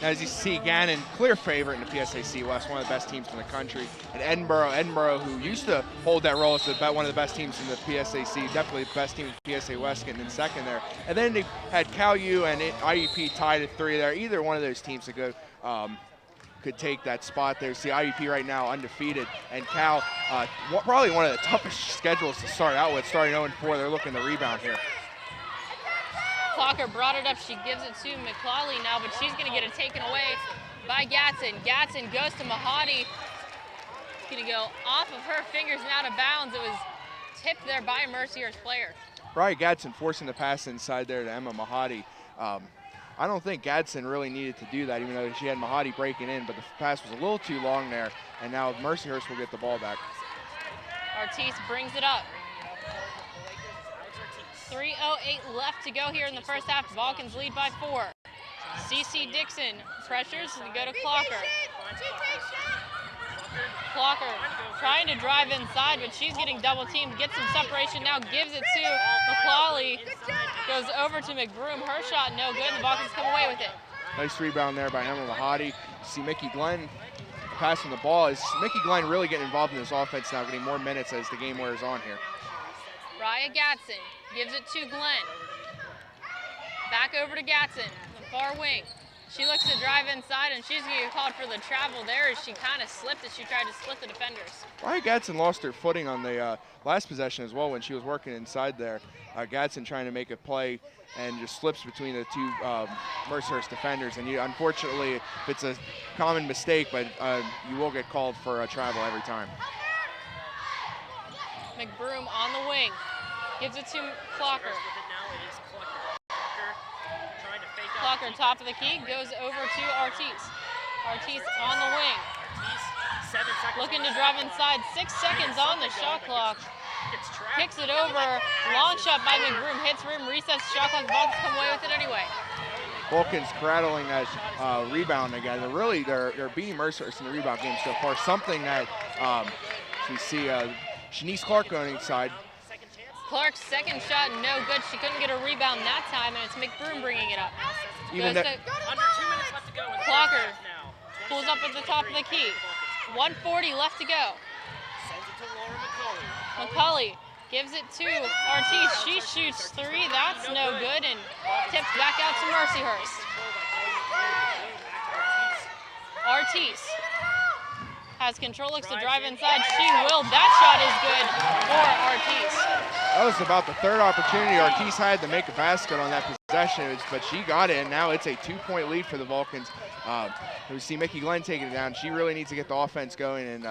As you see, Gannon, clear favorite in the PSAC West, one of the best teams in the country. And Edinburgh, who used to hold that role as one of the best teams in the PSAC, definitely the best team in the PSA West, getting in second there. And then they had Cal U and IUP tied at 3 there. Either one of those teams could take that spot there. See, IUP right now undefeated, and Cal, probably one of the toughest schedules to start out with, starting 0-4. They're looking to rebound here. Clocker brought it up. She gives it to McClawley now, but she's going to get it taken away by Gatson. Gatson goes to Mahadi. It's going to go off of her fingers and out of bounds. It was tipped there by a Mercyhurst player. Brian Gatson forcing the pass inside there to Emma Mahadi. I don't think Gadsden really needed to do that, even though she had Mahadi breaking in, but the pass was a little too long there, and now Mercyhurst will get the ball back. Ortiz brings it up. 3:08 left to go here in the first half. Vulcans lead by 4. CC Dixon pressures to go to Clocker. Clocker trying to drive inside, but she's getting double teamed. Gets some separation now, gives it to McClawley. Goes over to McBroom. Her shot no good. The Vulcans come away with it. Nice rebound there by Emma Mahadi. See Mickey Glenn passing the ball. Is Mickey Glenn really getting involved in this offense now, getting more minutes as the game wears on here. Raya Gatson gives it to Glenn. Back over to Gatson, the far wing. She looks to drive inside, and she's going to get called for the travel there as she kind of slipped as she tried to split the defenders. Ryan Gatson lost her footing on the last possession as well when she was working inside there. Gatson trying to make a play and just slips between the two Mercyhurst defenders. And unfortunately, if it's a common mistake, but you will get called for a travel every time. McBroom on the wing. Gives it to Clocker. Clocker, top of the key, goes over to Ortiz. Ortiz on the wing. Looking to drive inside. 6 seconds on the shot clock. Kicks it over. Long shot by McBroom. Hits rim, resets shot clock. Vulcans come away with it anyway. Vulcans cradling that rebound again. They're beating Mercyhurst in the rebound game so far. Something that we see Shanice Clark going inside. Clark's second shot, no good. She couldn't get a rebound that time, and it's McBroom bringing it up. Even Goes that, to Under 2 minutes left to go. Clocker. Pulls up at the top of the key. 1:40 left to go. Sends it to Laura McCauley. McCauley gives it to Ortiz. She shoots three. That's no good, and tips back out to Mercyhurst. Ortiz has control, looks to drive inside. She will. That shot is good for Ortiz. that was about the third opportunity Ortiz had to make a basket on that possession, but she got it, and now it's a 2-point lead for the Vulcans. We see Mickey Glenn taking it down. She really needs to get the offense going and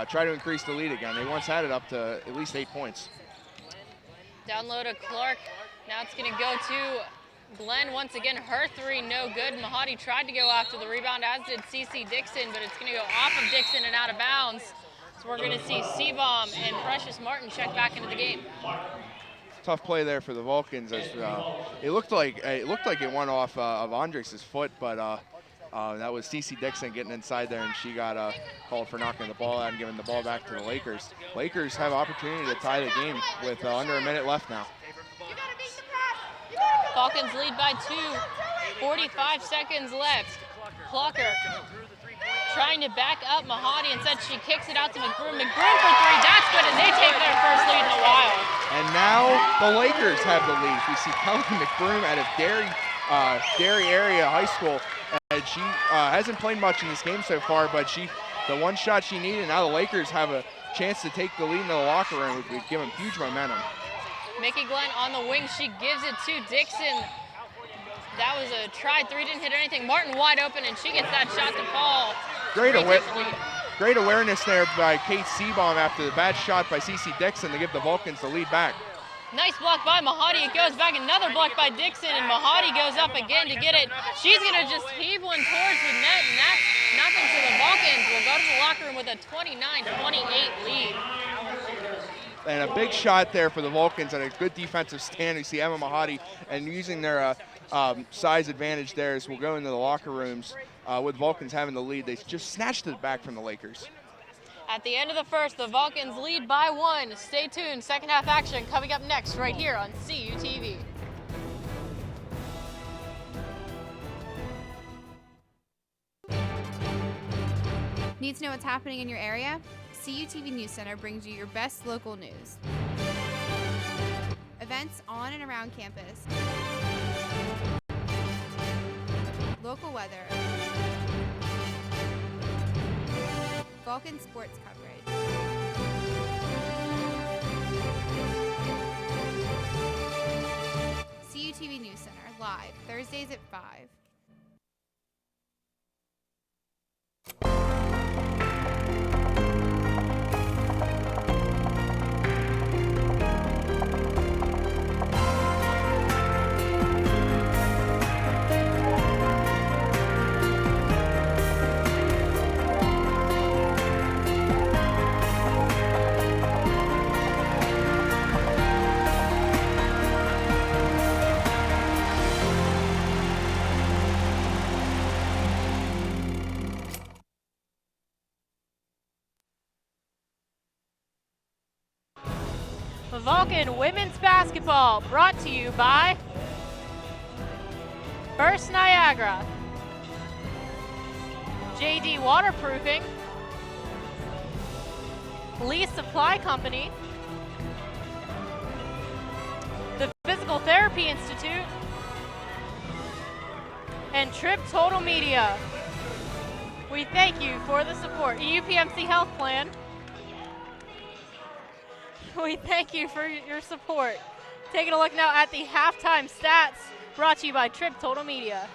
try to increase the lead again. They once had it up to at least 8 points. Down low to Clark. Now it's going to go to Glenn once again. Her three, no good. Mahadi tried to go after the rebound, as did CC Dixon, but it's going to go off of Dixon and out of bounds. So we're going to see Seabaum and Precious Martin check back into the game. Tough play there for the Vulcans. As, it looked like it went off of Andres' foot, but that was CC Dixon getting inside there, and she got called for knocking the ball out and giving the ball back to the Lakers. Lakers have opportunity to tie the game with under a minute left now. Falcons lead by 2. 45 seconds left. Clocker trying to back up Mahadi. Instead, she kicks it out to McBroom. McBroom for three. That's good, and they take their first lead in a while. And now the Lakers have the lead. We see Kelly McBroom out of Derry Area High School. And she hasn't played much in this game so far, but the one shot she needed, now the Lakers have a chance to take the lead in the locker room, which would give them huge momentum. Mickey Glenn on the wing. She gives it to Dixon. That was a try three, didn't hit anything. Martin wide open, and she gets that shot to fall. Great awareness there by Kate Seabaum after the bad shot by CC Dixon to give the Vulcans the lead back. Nice block by Mahadi. It goes back. Another block by Dixon, and Mahadi goes up again to get it. She's going to just heave one towards the net, and that's nothing. So the Vulcans will go to the locker room with a 29-28 lead. And a big shot there for the Vulcans and a good defensive stand. You see Emma Mahadi, and using their size advantage there as we'll go into the locker rooms with Vulcans having the lead. They just snatched it back from the Lakers. At the end of the first, the Vulcans lead by 1. Stay tuned. Second half action coming up next right here on CUTV. Need to know what's happening in your area? CUTV News Center brings you your best local news. Events on and around campus. Local weather. Vulcan sports coverage. CUTV News Center, live, Thursdays at 5. Vulcan women's basketball brought to you by First Niagara, JD Waterproofing, Lee Supply Company, the Physical Therapy Institute, and Trip Total Media. We thank you for the support. UPMC Health Plan. We thank you for your support. Taking a look now at the halftime stats brought to you by Trip Total Media.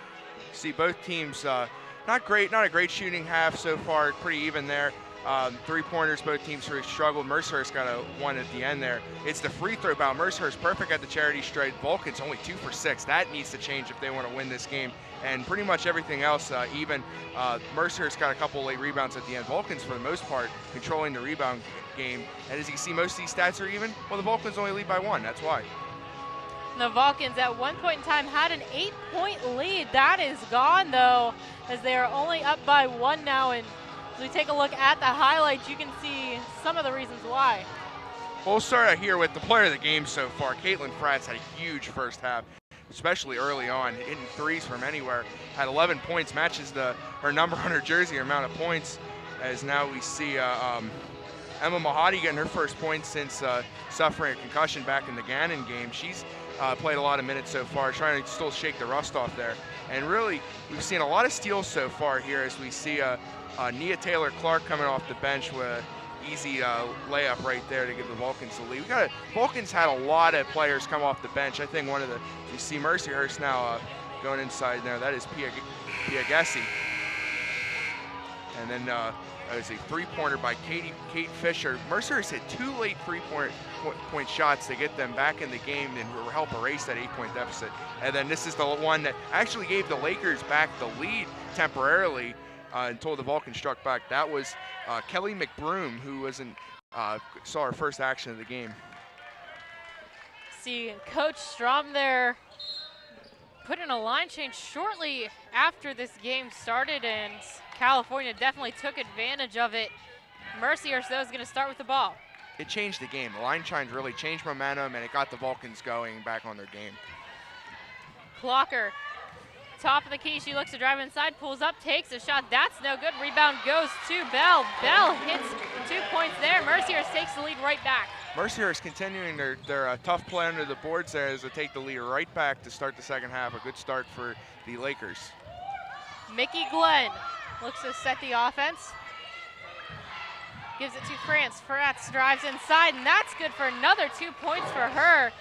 See both teams, not a great shooting half so far, pretty even there. 3-pointers, both teams really struggled. Mercyhurst got a one at the end there. It's the free throw bout. Mercyhurst perfect at the charity stripe. Vulcans only 2 for 6. That needs to change if they want to win this game. And pretty much everything else even. Mercyhurst got a couple late rebounds at the end. Vulcans, for the most part, controlling the rebound game. And as you can see, most of these stats are even. Well, the Vulcans only lead by 1. That's why. The Vulcans at one point in time had an 8-point lead. That is gone, though, as they are only up by 1 now. And as we take a look at the highlights, you can see some of the reasons why. We'll start here with the player of the game so far. Caitlin Fratz had a huge first half, especially early on, hitting threes from anywhere. Had 11 points, matches her number on her jersey, her amount of points. As now we see Emma Mahadi getting her first point since suffering a concussion back in the Gannon game. She's played a lot of minutes so far, trying to still shake the rust off there. And really, we've seen a lot of steals so far here as we see Nia Taylor-Clark coming off the bench with an easy layup right there to give the Vulcans the lead. Vulcans had a lot of players come off the bench. I think you see Mercyhurst now going inside there. That is Pia Gessie. And then it was a three-pointer by Kate Fisher. Mercyhurst hit 2 late three-point shots to get them back in the game and help erase that 8-point deficit. And then this is the one that actually gave the Lakers back the lead temporarily until the Vulcans struck back. That was Kelly McBroom, who saw her first action of the game. See Coach Strom there put in a line change shortly after this game started, and California definitely took advantage of it. Mercyhurst, though, is going to start with the ball. It changed the game. The line change really changed momentum, and it got the Vulcans going back on their game. Clocker, top of the key. She looks to drive inside, pulls up, takes a shot. That's no good. Rebound goes to Bell. Bell hits 2 points there. Mercyhurst takes the lead right back. Mercyhurst continuing their tough play under the boards there as they take the lead right back to start the second half. A good start for the Lakers. Mickey Glenn looks to set the offense. Gives it to France. Fratz drives inside, and that's good for another 2 points for her.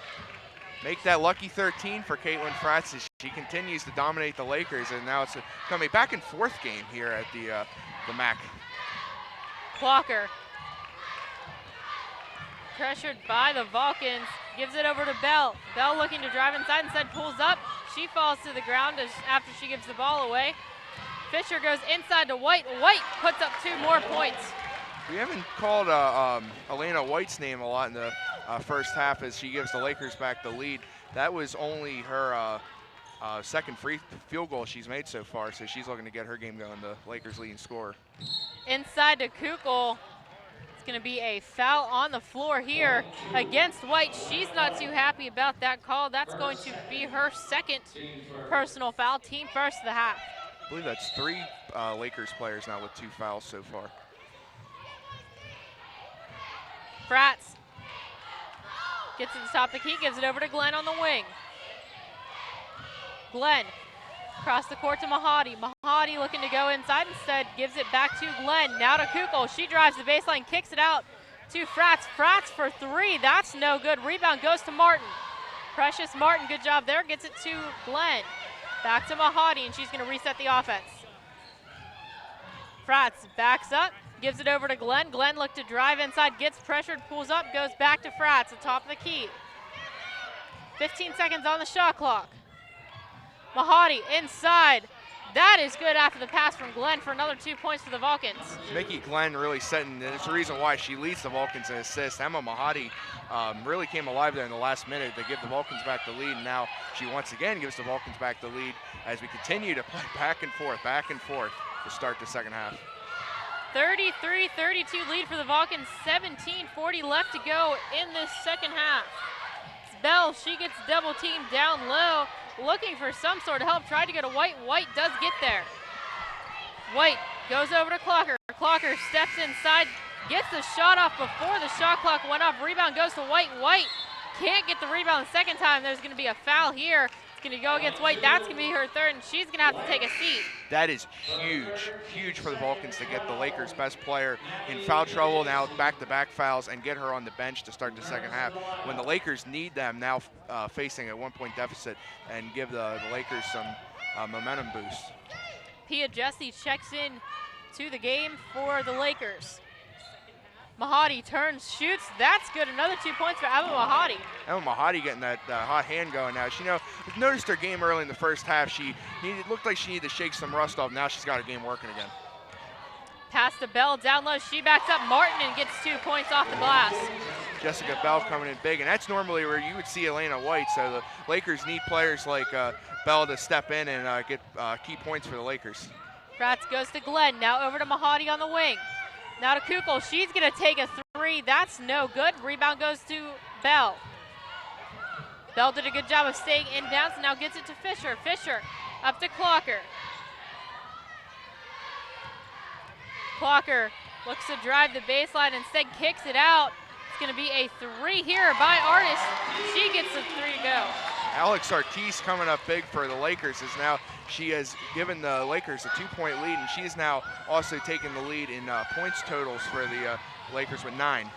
Make that lucky 13 for Caitlin Fratz as she continues to dominate the Lakers, and now it's become a back and forth game here at the MAC. Clocker, pressured by the Vulcans, gives it over to Bell. Bell looking to drive inside, instead pulls up. She falls to the ground after she gives the ball away. Fisher goes inside to White. White puts up 2 more points. We haven't called Elena White's name a lot in the first half as she gives the Lakers back the lead. That was only her second field goal she's made so far, so she's looking to get her game going, the Lakers' leading scorer. Inside to Kukul. It's going to be a foul on the floor here against White. She's not too happy about that call. That's going to be her second personal foul, team first of the half. I believe that's 3 Lakers players now with 2 fouls so far. Fratz gets to the top of the key, gives it over to Glenn on the wing. Glenn across the court to Mahadi. Mahadi looking to go inside, instead gives it back to Glenn. Now to Kukul. She drives the baseline, kicks it out to Fratz. Fratz for 3. That's no good. Rebound goes to Martin. Precious Martin, good job there. Gets it to Glenn. Back to Mahadi, and she's going to reset the offense. Fratz backs up, gives it over to Glenn. Glenn looked to drive inside, gets pressured, pulls up, goes back to Fratz at the top of the key. 15 seconds on the shot clock. Mahadi inside. That is good after the pass from Glenn for another 2 points for the Vulcans. Mickey Glenn really setting, and it's the reason why she leads the Vulcans in assists. Emma Mahadi really came alive there in the last minute to give the Vulcans back the lead, and now she once again gives the Vulcans back the lead as we continue to play back and forth to start the second half. 33-32 lead for the Vulcans, 17:40 left to go in this second half. It's Bell, she gets double teamed down low, looking for some sort of help, tried to go to White. White does get there. White goes over to Clocker. Clocker steps inside, gets the shot off before the shot clock went off. Rebound goes to White. White can't get the rebound the second time. There's going to be a foul here. It's going to go against White. That's going to be her third, and she's going to have to take a seat. That is huge for the Vulcans to get the Lakers' best player in foul trouble, now back-to-back fouls, and get her on the bench to start the second half. When the Lakers need them now facing a 1-point deficit and give the Lakers some momentum boost. Pia Gessie checks in to the game for the Lakers. Mahadi turns, shoots. That's good. Another 2 points for Emma Mahadi. Emma Mahadi getting that hot hand going now. She noticed her game early in the first half. It looked like she needed to shake some rust off. Now she's got her game working again. Pass to Bell, down low. She backs up Martin and gets 2 points off the glass. Jessica Bell coming in big, and that's normally where you would see Elena White. So the Lakers need players like Bell to step in and get key points for the Lakers. Fratz goes to Glenn. Now over to Mahadi on the wing. Now to Kukul. She's going to take a three. That's no good. Rebound goes to Bell. Bell did a good job of staying inbounds. Now gets it to Fisher. Fisher up to Clocker. Clocker looks to drive the baseline, instead kicks it out. It's going to be a three here by Artist. She gets the three to go. Alex Ortiz coming up big for the Lakers as now she has given the Lakers a 2-point lead, and she is now also taking the lead in points totals for the Lakers with 9.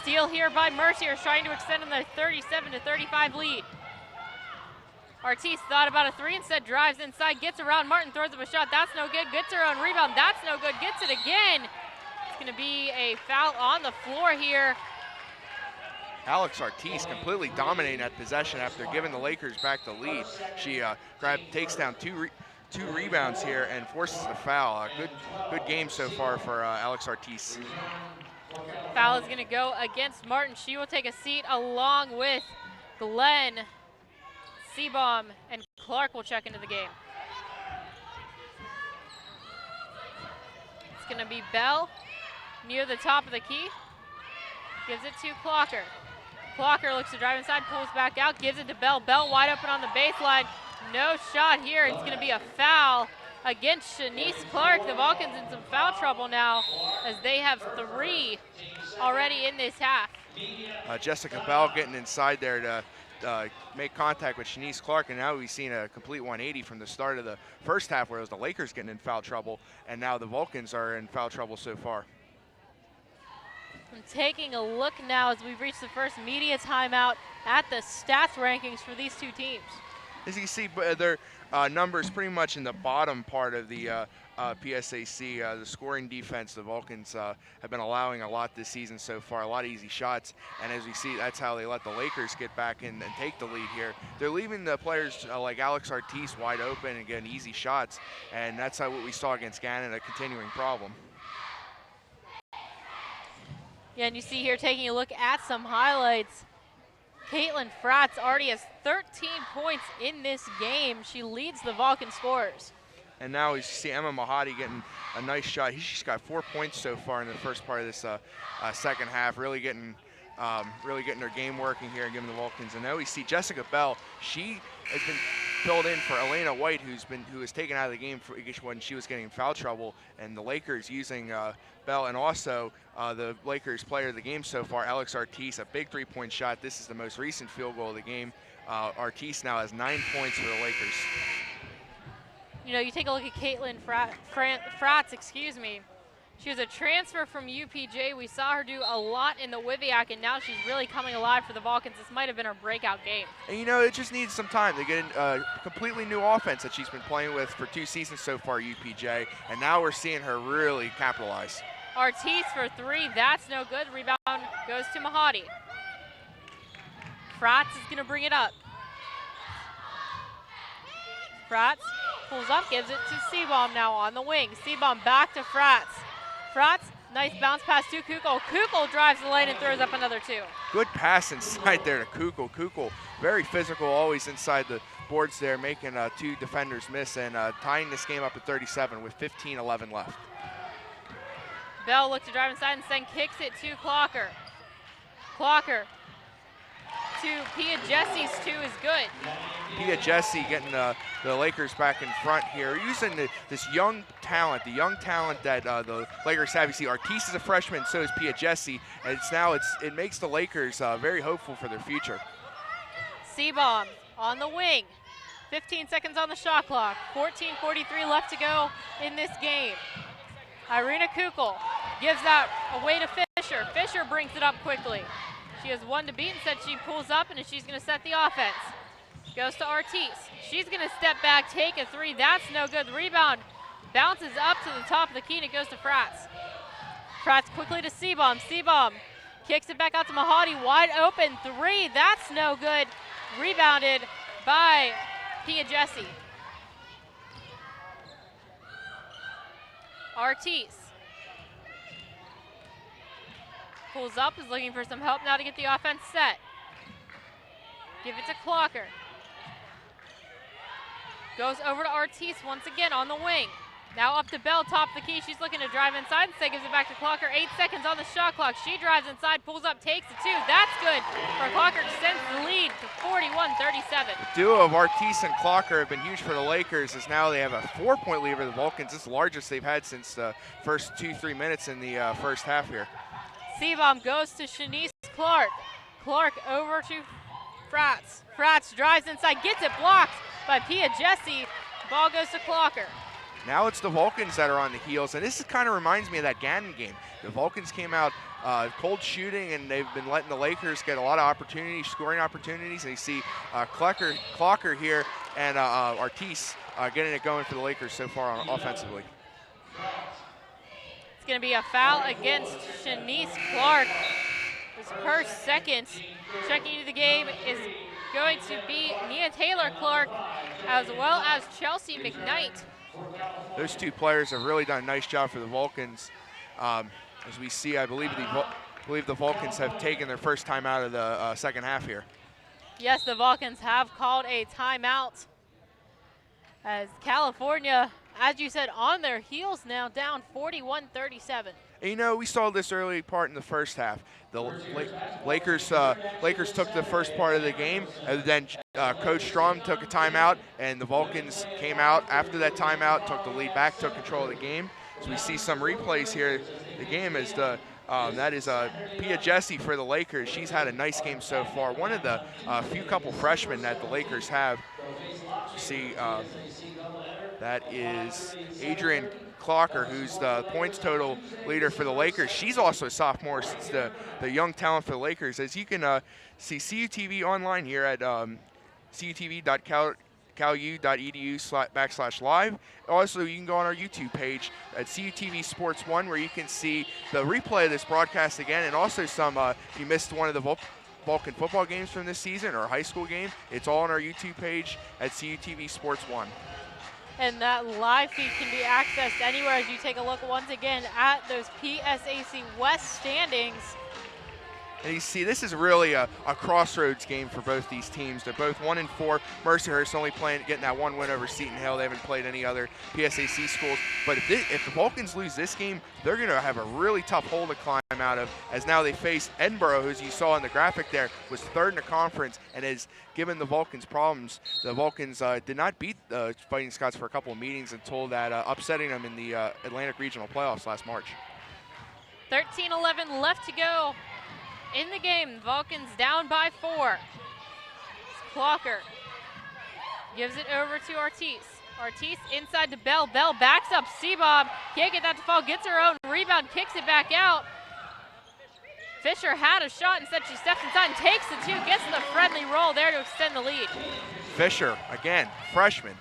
Steal here by Mercyhurst, trying to extend on the 37-35 lead. Ortiz thought about a three, instead drives inside, gets around Martin, throws up a shot. That's no good. Gets her own rebound. That's no good. Gets it again. It's going to be a foul on the floor here. Alex Ortiz completely dominating that possession after giving the Lakers back the lead. She takes down two rebounds here and forces the foul. Good game so far for Alex Ortiz. Foul is going to go against Martin. She will take a seat along with Glenn. Seabaum and Clark will check into the game. It's going to be Bell near the top of the key. Gives it to Clocker. Clocker looks to drive inside, pulls back out, gives it to Bell. Bell wide open on the baseline. No shot here. It's going to be a foul against Shanice Clark. The Vulcans in some foul trouble now as they have 3 already in this half. Jessica Bell getting inside there to make contact with Shanice Clark, and now we've seen a complete 180 from the start of the first half where it was the Lakers getting in foul trouble, and now the Vulcans are in foul trouble so far. I'm taking a look now as we've reached the first media timeout at the stats rankings for these two teams. As you can see, their numbers pretty much in the bottom part of the PSAC. The scoring defense, the Vulcans have been allowing a lot this season so far, a lot of easy shots. And as we see, that's how they let the Lakers get back in and take the lead here. They're leaving the players like Alex Ortiz wide open and getting easy shots. And that's what we saw against Gannon, a continuing problem. Yeah, and you see here taking a look at some highlights. Caitlin Fratz already has 13 points in this game. She leads the Vulcan scorers. And now we see Emma Mahadi getting a nice shot. She's got 4 points so far in the first part of this second half, really getting her game working here and giving the Vulcans. And now we see Jessica Bell. She has been filled in for Elena White, who was taken out of the game when she was getting in foul trouble. And the Lakers using Bell, and also the Lakers player of the game so far, Alex Ortiz, a big 3-point shot. This is the most recent field goal of the game. Ortiz now has 9 points for the Lakers. You know, you take a look at Caitlin Fratz, excuse me. She was a transfer from UPJ. We saw her do a lot in the Wiviak, and now she's really coming alive for the Vulcans. This might have been her breakout game. And you know, it just needs some time to get a completely new offense that she's been playing with for 2 seasons so far, UPJ, and now we're seeing her really capitalize. Ortiz for 3, that's no good. Rebound goes to Mahadi. Fratz is going to bring it up. Fratz pulls up, gives it to Seabaum now on the wing. Seabaum back to Fratz. Fratz, nice bounce pass to Kukul. Kukul drives the lane and throws up another 2. Good pass inside there to Kukul. Kukul, very physical, always inside the boards there, making 2 defenders miss and tying this game up at 37 with 15-11 left. Bell looked to drive inside and then kicks it to Clocker. Clocker to Pia Jesse's 2 is good. Pia Jesse getting the Lakers back in front here, using this young talent, that the Lakers have. You see Ortiz is a freshman, so is Pia Jesse, and it makes the Lakers very hopeful for their future. Seabaum on the wing. 15 seconds on the shot clock. 14:43 left to go in this game. Irina Kukul gives that away to Fisher. Fisher brings it up quickly. She has 1 to beat, instead she pulls up and she's going to set the offense. Goes to Ortiz. She's going to step back, take a 3. That's no good. The rebound bounces up to the top of the key and it goes to Fratz. Fratz quickly to Seabaum. Seabaum kicks it back out to Mahadi. Wide open 3. That's no good. Rebounded by Pia Jesse. Ortiz pulls up, is looking for some help now to get the offense set. Give it to Clocker. Goes over to Ortiz once again on the wing. Now up to Bell, top of the key. She's looking to drive inside. Instead gives it back to Clocker. 8 seconds on the shot clock. She drives inside, pulls up, takes the 2. That's good for Clocker. Extends the lead to 41-37. The duo of Artis and Clocker have been huge for the Lakers, as now they have a 4-point lead over the Vulcans. It's the largest they've had since the first 2-3 minutes in the first half here. Seabaum goes to Shanice Clark. Clark over to Fratz. Fratz drives inside, gets it blocked by Pia Jesse. Ball goes to Clocker. Now it's the Vulcans that are on the heels, and this kind of reminds me of that Gannon game. The Vulcans came out cold shooting, and they've been letting the Lakers get a lot of opportunities, scoring opportunities, and you see Clocker here and Artis getting it going for the Lakers so far offensively. It's going to be a foul against Shanice Clark. It's her second. Checking into the game is going to be Nia Taylor Clark, as well as Chelsea McKnight. Those two players have really done a nice job for the Vulcans. As we see, I believe the Vulcans have taken their first time out of the second half here. Yes, the Vulcans have called a timeout, as California, as you said, on their heels now, down 41-37. And you know, we saw this early part in the first half. The Lakers took the first part of the game, and then Coach Strom took a timeout, and the Vulcans came out after that timeout, took the lead back, took control of the game. So we see some replays here. The game is that is Pia Jesse for the Lakers. She's had a nice game so far. One of the few couple freshmen that the Lakers have. You see, that is Adrian Clocker, who's the points total leader for the Lakers. She's also a sophomore, since the young talent for the Lakers. As you can see CUTV online here at cutv.calu.edu/live. Also, you can go on our YouTube page at CUTV Sports 1, where you can see the replay of this broadcast again, and also some, if you missed one of the Vulcan football games from this season or a high school game, it's all on our YouTube page at CUTV Sports 1. And that live feed can be accessed anywhere as you take a look once again at those PSAC West standings. And you see, this is really a crossroads game for both these teams. They're both 1-4. Mercyhurst only getting that one win over Seton Hill. They haven't played any other PSAC schools. But if the Vulcans lose this game, they're going to have a really tough hole to climb out of, as now they face Edinburgh, who, as you saw in the graphic there, was third in the conference and has given the Vulcans problems. The Vulcans did not beat the Fighting Scots for a couple of meetings until that upsetting them in the Atlantic Regional Playoffs last March. 13-11 left to go in the game. Vulcans down by 4. Clocker gives it over to Artis. Artis inside to Bell. Bell backs up Seabob. Can't get that to fall. Gets her own rebound. Kicks it back out. Fisher had a shot. Instead, she steps inside and takes the 2. Gets the friendly roll there to extend the lead. Fisher, again, freshman,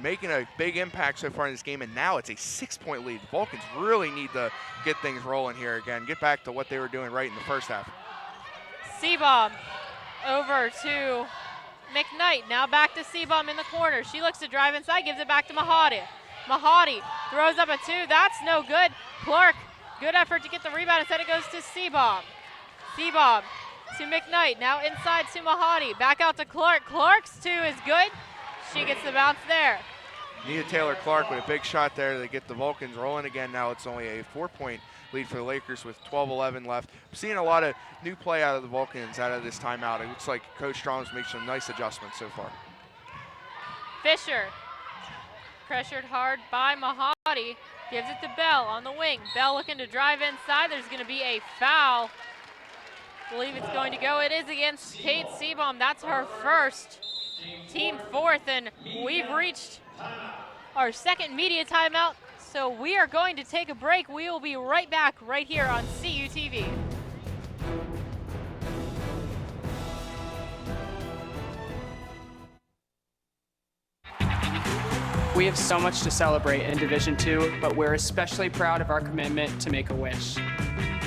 making a big impact so far in this game, and now it's a 6-point lead. The Vulcans really need to get things rolling here again, get back to what they were doing right in the first half. Seabaum over to McKnight. Now back to Seabaum in the corner. She looks to drive inside, gives it back to Mahadi. Mahadi throws up a 2. That's no good. Clark, good effort to get the rebound. Instead it goes to Seabaum. Seabaum to McKnight. Now inside to Mahadi. Back out to Clark. Clark's 2 is good. She gets the bounce there. Nia Taylor Clark with a big shot there to get the Vulcans rolling again. Now it's only a 4-point lead for the Lakers with 12-11 left. I'm seeing a lot of new play out of the Vulcans out of this timeout. It looks like Coach Strom's making some nice adjustments so far. Fisher, pressured hard by Mahadi, gives it to Bell on the wing. Bell looking to drive inside. There's going to be a foul. I believe it's going to go. It is against Kate Seabaum. That's her first, team 4th, and we've reached our second media timeout. So we are going to take a break. We will be right back right here on CUTV. We have so much to celebrate in Division II, but we're especially proud of our commitment to Make-A-Wish.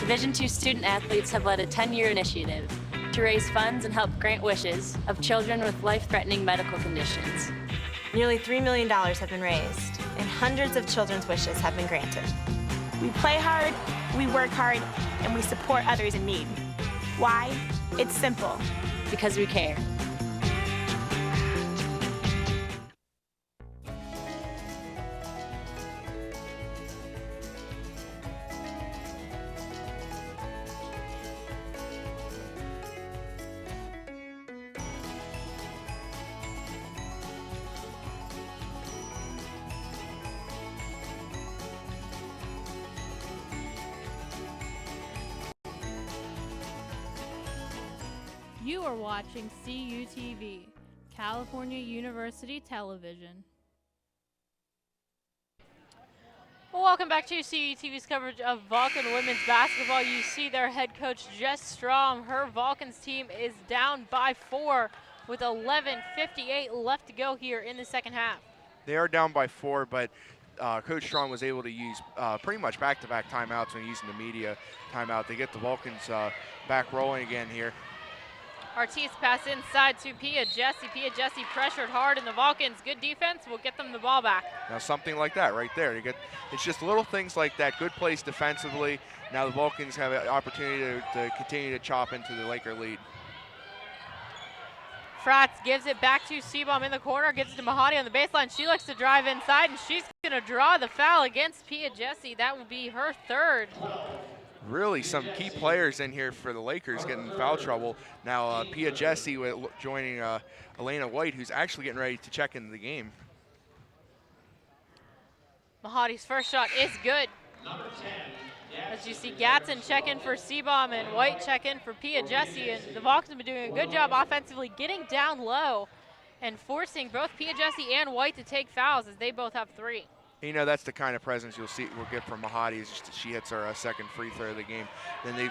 Division II student athletes have led a 10-year initiative to raise funds and help grant wishes of children with life-threatening medical conditions. Nearly $3 million have been raised, and hundreds of children's wishes have been granted. We play hard, we work hard, and we support others in need. Why? It's simple. Because we care. You are watching CUTV, California University Television. Well, welcome back to CUTV's coverage of Vulcan women's basketball. You see their head coach, Jess Strom. Her Vulcans team is down by 4 with 11:58 left to go here in the second half. They are down by 4, but Coach Strong was able to use pretty much back-to-back timeouts when using the media timeout to get the Vulcans back rolling again here. Ortiz pass inside to Pia Jesse. Pia Jesse pressured hard, and the Vulcans, good defense, will get them the ball back. Now something like that right there. It's just little things like that. Good plays defensively. Now the Vulcans have an opportunity to continue to chop into the Laker lead. Fratz gives it back to Seabaum in the corner, gives it to Mahadi on the baseline. She looks to drive inside, and she's going to draw the foul against Pia Jesse. That will be her third. Really some key players in here for the Lakers getting in foul trouble. Now Pia Jesse joining Elena White, who's actually getting ready to check into the game. Mahadi's first shot is good. As you see Gatson check in for Seabaum and White check in for Pia Jesse, and the Vulcans have been doing a good job offensively getting down low and forcing both Pia Jesse and White to take fouls as they both have 3. You know, that's the kind of presence we'll get from Mahadi. Is just she hits her second free throw of the game. Then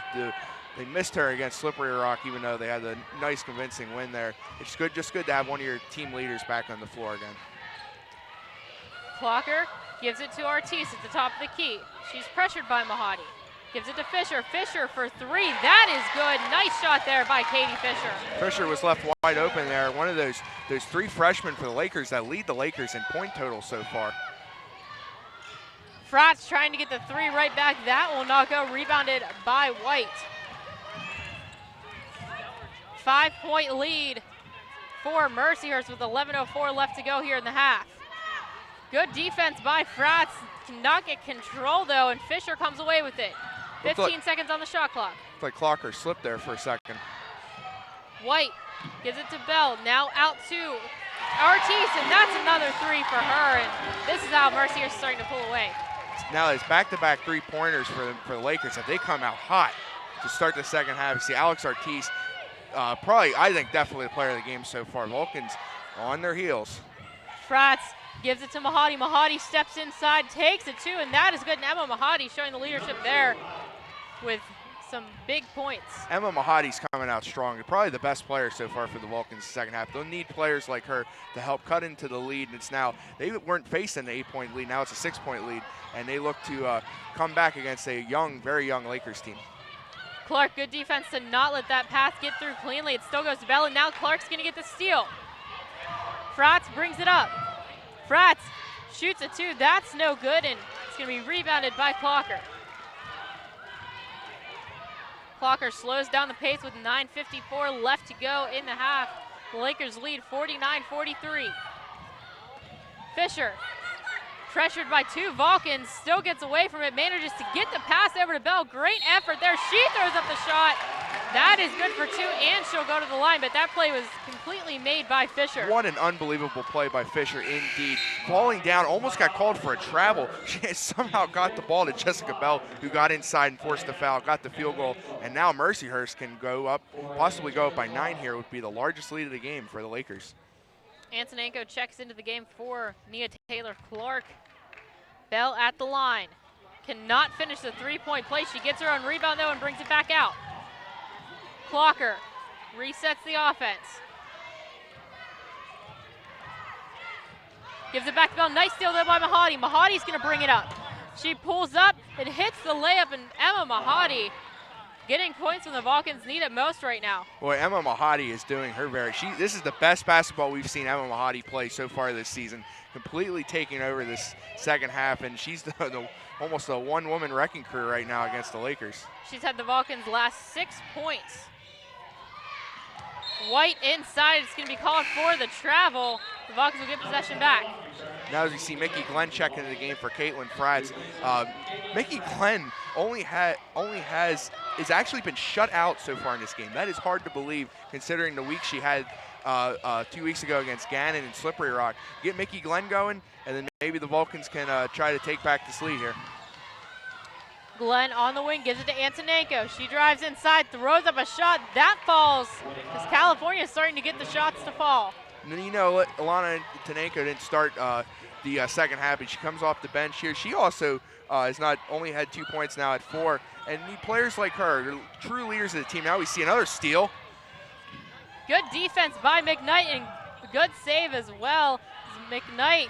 they missed her against Slippery Rock, even though they had a nice convincing win there. It's just good to have one of your team leaders back on the floor again. Clocker gives it to Ortiz at the top of the key. She's pressured by Mahadi. Gives it to Fisher. Fisher for 3. That is good. Nice shot there by Katie Fisher. Fisher was left wide open there. One of those 3 freshmen for the Lakers that lead the Lakers in point total so far. Fratz trying to get the 3 right back. That will not go. Rebounded by White. 5-point lead for Mercyhurst with 11:04 left to go here in the half. Good defense by Fratz. Cannot get control though, and Fisher comes away with it. 15 seconds on the shot clock. Looks like Clocker slipped there for a second. White gives it to Bell. Now out to Ortiz, and that's another 3 for her. And this is how Mercyhurst is starting to pull away. Now it's back-to-back 3-pointers for the Lakers. If they come out hot to start the second half, you see Alex Ortiz, probably, I think, definitely the player of the game so far. Vulcans on their heels. Fratz gives it to Mahadi. Mahadi steps inside, takes it too, and that is good. And Emma Mahadi showing the leadership there with some big points. Emma Mahadi's coming out strong. Probably the best player so far for the Vulcans second half. They'll need players like her to help cut into the lead. And it's now, they weren't facing the 8-point lead. Now it's a 6-point lead. And they look to come back against a young, very young Lakers team. Clark, good defense to not let that pass get through cleanly. It still goes to Bell, and now Clark's going to get the steal. Fratz brings it up. Fratz shoots a 2. That's no good, and it's going to be rebounded by Clocker. Clocker slows down the pace with 9:54 left to go in the half. The Lakers lead 49-43. Fisher, pressured by 2 Vulcans, still gets away from it, manages to get the pass over to Bell. Great effort there. She throws up the shot. That is good for 2, and she'll go to the line, but that play was completely made by Fisher. What an unbelievable play by Fisher indeed. Falling down, almost got called for a travel. She somehow got the ball to Jessica Bell, who got inside and forced the foul, got the field goal, and now Mercyhurst can go up, possibly go up by 9 here, would be the largest lead of the game for the Lakers. Antonenko checks into the game for Nia Taylor-Clark. Bell at the line. Cannot finish the 3-point play. She gets her own rebound though and brings it back out. Clocker resets the offense. Gives it back to Bell. Nice steal there by Mahadi. Mahadi's going to bring it up. She pulls up and hits the layup, and Emma Mahadi getting points when the Vulcans need it most right now. Boy, Emma Mahadi is doing her this is the best basketball we've seen Emma Mahadi play so far this season. Completely taking over this second half, and she's almost a one-woman wrecking crew right now against the Lakers. She's had the Vulcans' last 6 points. White inside. It's going to be called for the travel. The Vulcans will get possession back. Now as you see Mickey Glenn check into the game for Caitlin Fratz. Mickey Glenn has actually been shut out so far in this game. That is hard to believe considering the week she had 2 weeks ago against Gannon and Slippery Rock. Get Mickey Glenn going, and then maybe the Vulcans can try to take back this lead here. Glenn on the wing, gives it to Antonenko. She drives inside, throws up a shot. That falls because California is starting to get the shots to fall. You know, Alana Antonenko didn't start the second half, and she comes off the bench here. She also has not only had 2 points now at 4, and players like her, they're true leaders of the team. Now we see another steal. Good defense by McKnight and good save as well. McKnight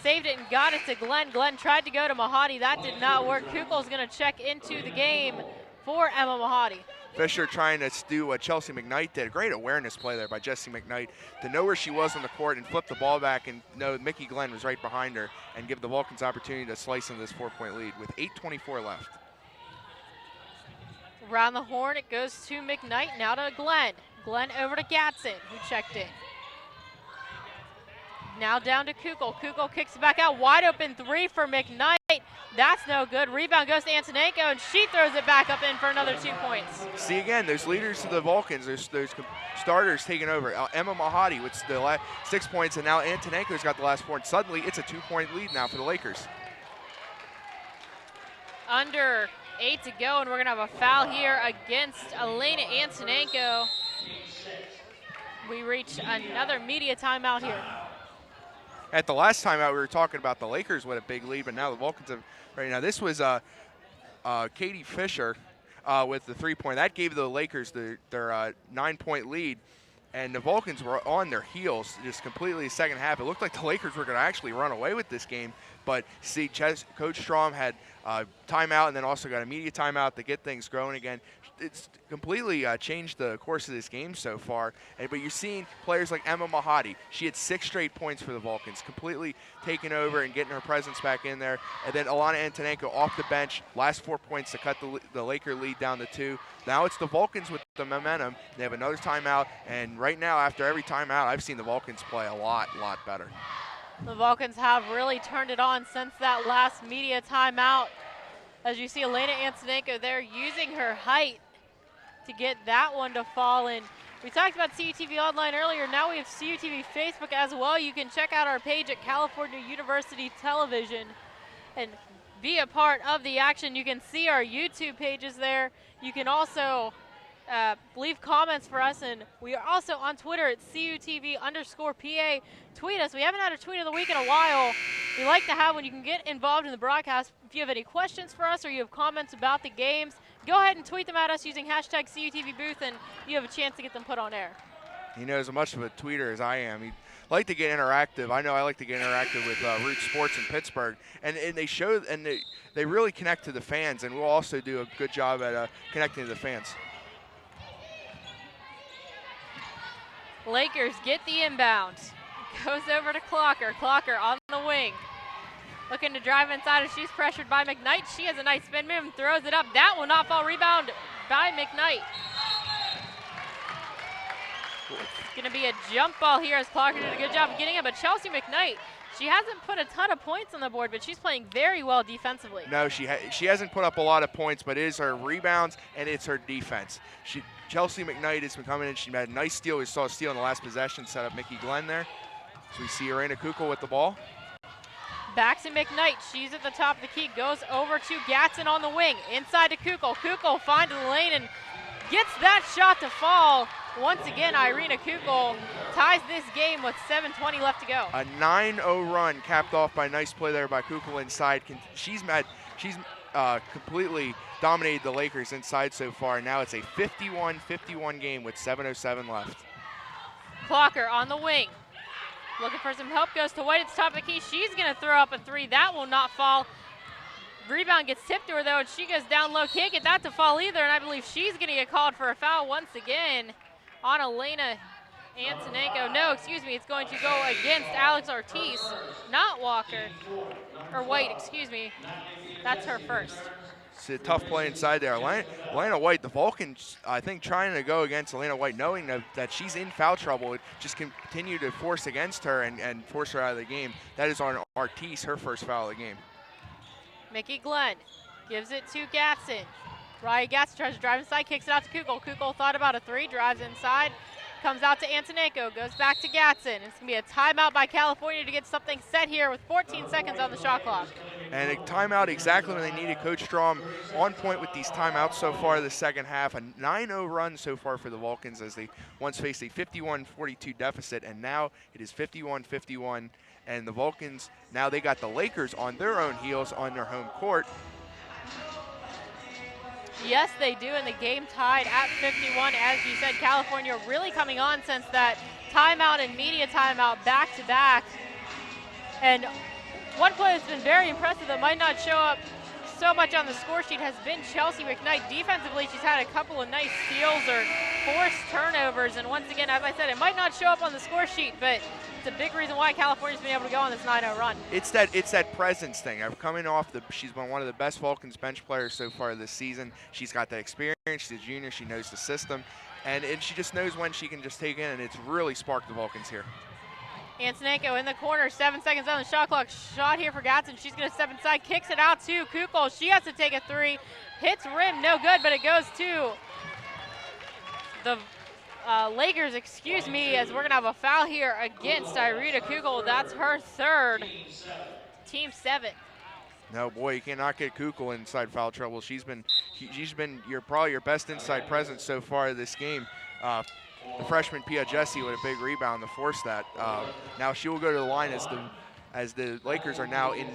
saved it and got it to Glenn. Glenn tried to go to Mahadi. That did not work. Kugel's going to check into the game for Emma Mahadi. Fisher trying to do what Chelsea McKnight did. A great awareness play there by Jessie McKnight to know where she was on the court and flip the ball back and know Mickey Glenn was right behind her and give the Vulcans opportunity to slice into this 4-point lead with 8:24 left. Around the horn, it goes to McKnight, now to Glenn. Glenn over to Gatson, who checked in. Now down to Kugel. Kugel kicks it back out. Wide open 3 for McKnight. That's no good. Rebound goes to Antonenko, and she throws it back up in for another 2 points. See, again, there's leaders of the Vulcans. There's starters taking over. Emma Mahadi with the last 6 points, and now Antonenko's got the last 4. And suddenly, it's a 2-point lead now for the Lakers. Under 8 to go, and we're going to have a foul here against Elena Antonenko. We reach another media timeout here. At the last timeout, we were talking about the Lakers with a big lead, but now the Vulcans have right now. This was Katie Fisher with the 3-point. That gave the Lakers their 9-point lead, and the Vulcans were on their heels just completely second half. It looked like the Lakers were going to actually run away with this game, but see, Coach Strom had timeout and then also got a media timeout to get things growing again. It's completely changed the course of this game so far. But you're seeing players like Emma Mahadi. She had 6 straight points for the Vulcans, completely taking over and getting her presence back in there. And then Alana Antonenko off the bench, last 4 points to cut the Laker lead down to 2. Now it's the Vulcans with the momentum. They have another timeout, and right now, after every timeout, I've seen the Vulcans play a lot better. The Vulcans have really turned it on since that last media timeout. As you see, Elena Antonenko there using her height to get that one to fall in. We talked about CUTV Online earlier. Now we have CUTV Facebook as well. You can check out our page at California University Television and be a part of the action. You can see our YouTube pages there. You can also leave comments for us, and we are also on Twitter at CUTV_PA. Tweet us. We haven't had a tweet of the week in a while. We like to have when you can get involved in the broadcast. If you have any questions for us or you have comments about the games, go ahead and tweet them at us using hashtag CUTVBooth, and you have a chance to get them put on air. He knows as much of a tweeter as I am. He'd like to get interactive. I know I like to get interactive with Root Sports in Pittsburgh, and they show and they really connect to the fans, and we'll also do a good job at connecting to the fans. Lakers get the inbound. Goes over to Clocker. Clocker on the wing. Looking to drive inside as she's pressured by McKnight. She has a nice spin move and throws it up. That will not fall. Rebound by McKnight. It's going to be a jump ball here as Clocker did a good job of getting it, but Chelsea McKnight, she hasn't put a ton of points on the board, but she's playing very well defensively. No, she hasn't put up a lot of points, but it is her rebounds and it's her defense. Chelsea McKnight has been coming in. She had a nice steal. We saw a steal in the last possession, set up Mickey Glenn there. So we see Irena Kukul with the ball. Back to McKnight. She's at the top of the key. Goes over to Gatson on the wing. Inside to Kukul. Kukul finds the lane and gets that shot to fall. Once again, Irena Kukul ties this game with 7:20 left to go. A 9-0 run capped off by a nice play there by Kukul inside. She's completely dominated the Lakers inside so far. Now it's a 51-51 game with 7:07 left. Clocker on the wing. Looking for some help, goes to White at the top of the key. She's going to throw up a 3. That will not fall. Rebound gets tipped to her, though, and she goes down low. Can't get that to fall either, and I believe she's going to get called for a foul once again on Elena Antonenko. No, excuse me, it's going to go against Alex Ortiz, not Walker. Or White, excuse me. That's her first. It's a tough play inside there. Elena White, the Vulcans, I think, trying to go against Elena White, knowing that she's in foul trouble, just continue to force against her and force her out of the game. That is on Ortiz, her first foul of the game. Mickey Glenn gives it to Gatson. Ryan Gatson tries to drive inside, kicks it out to Kukul. Kukul thought about a 3, drives inside, comes out to Antonenko, goes back to Gatson. It's going to be a timeout by California to get something set here with 14 seconds on the shot clock. And a timeout exactly when they needed. Coach Strom on point with these timeouts so far the second half. A 9-0 run so far for the Vulcans as they once faced a 51-42 deficit, and now it is 51-51. And the Vulcans, now they got the Lakers on their own heels on their home court. Yes, they do, and the game tied at 51. As you said, California really coming on since that timeout and media timeout back-to-back. And one play that's been very impressive that might not show up so much on the score sheet has been Chelsea McKnight. Defensively, she's had a couple of nice steals or forced turnovers, and once again, as I said, it might not show up on the score sheet, but it's a big reason why California's been able to go on this 9-0 run. It's that presence thing. I'm coming off she's been one of the best Vulcans bench players so far this season. She's got the experience, she's a junior, she knows the system, and she just knows when she can just take in, and it's really sparked the Vulcans here. Antonenko in the corner, 7 seconds on the shot clock. Shot here for Gatson. She's going to step inside, kicks it out to Kukul. She has to take a three. Hits rim, no good, but it goes to the Lakers, excuse me, as we're going to have a foul here against Irita Kukul. That's her third. Team 7. No, boy, you cannot get Kukul inside foul trouble. She's been probably your best inside presence so far this game. The freshman Pia Jesse with a big rebound to force that. Now she will go to the line as the Lakers are now in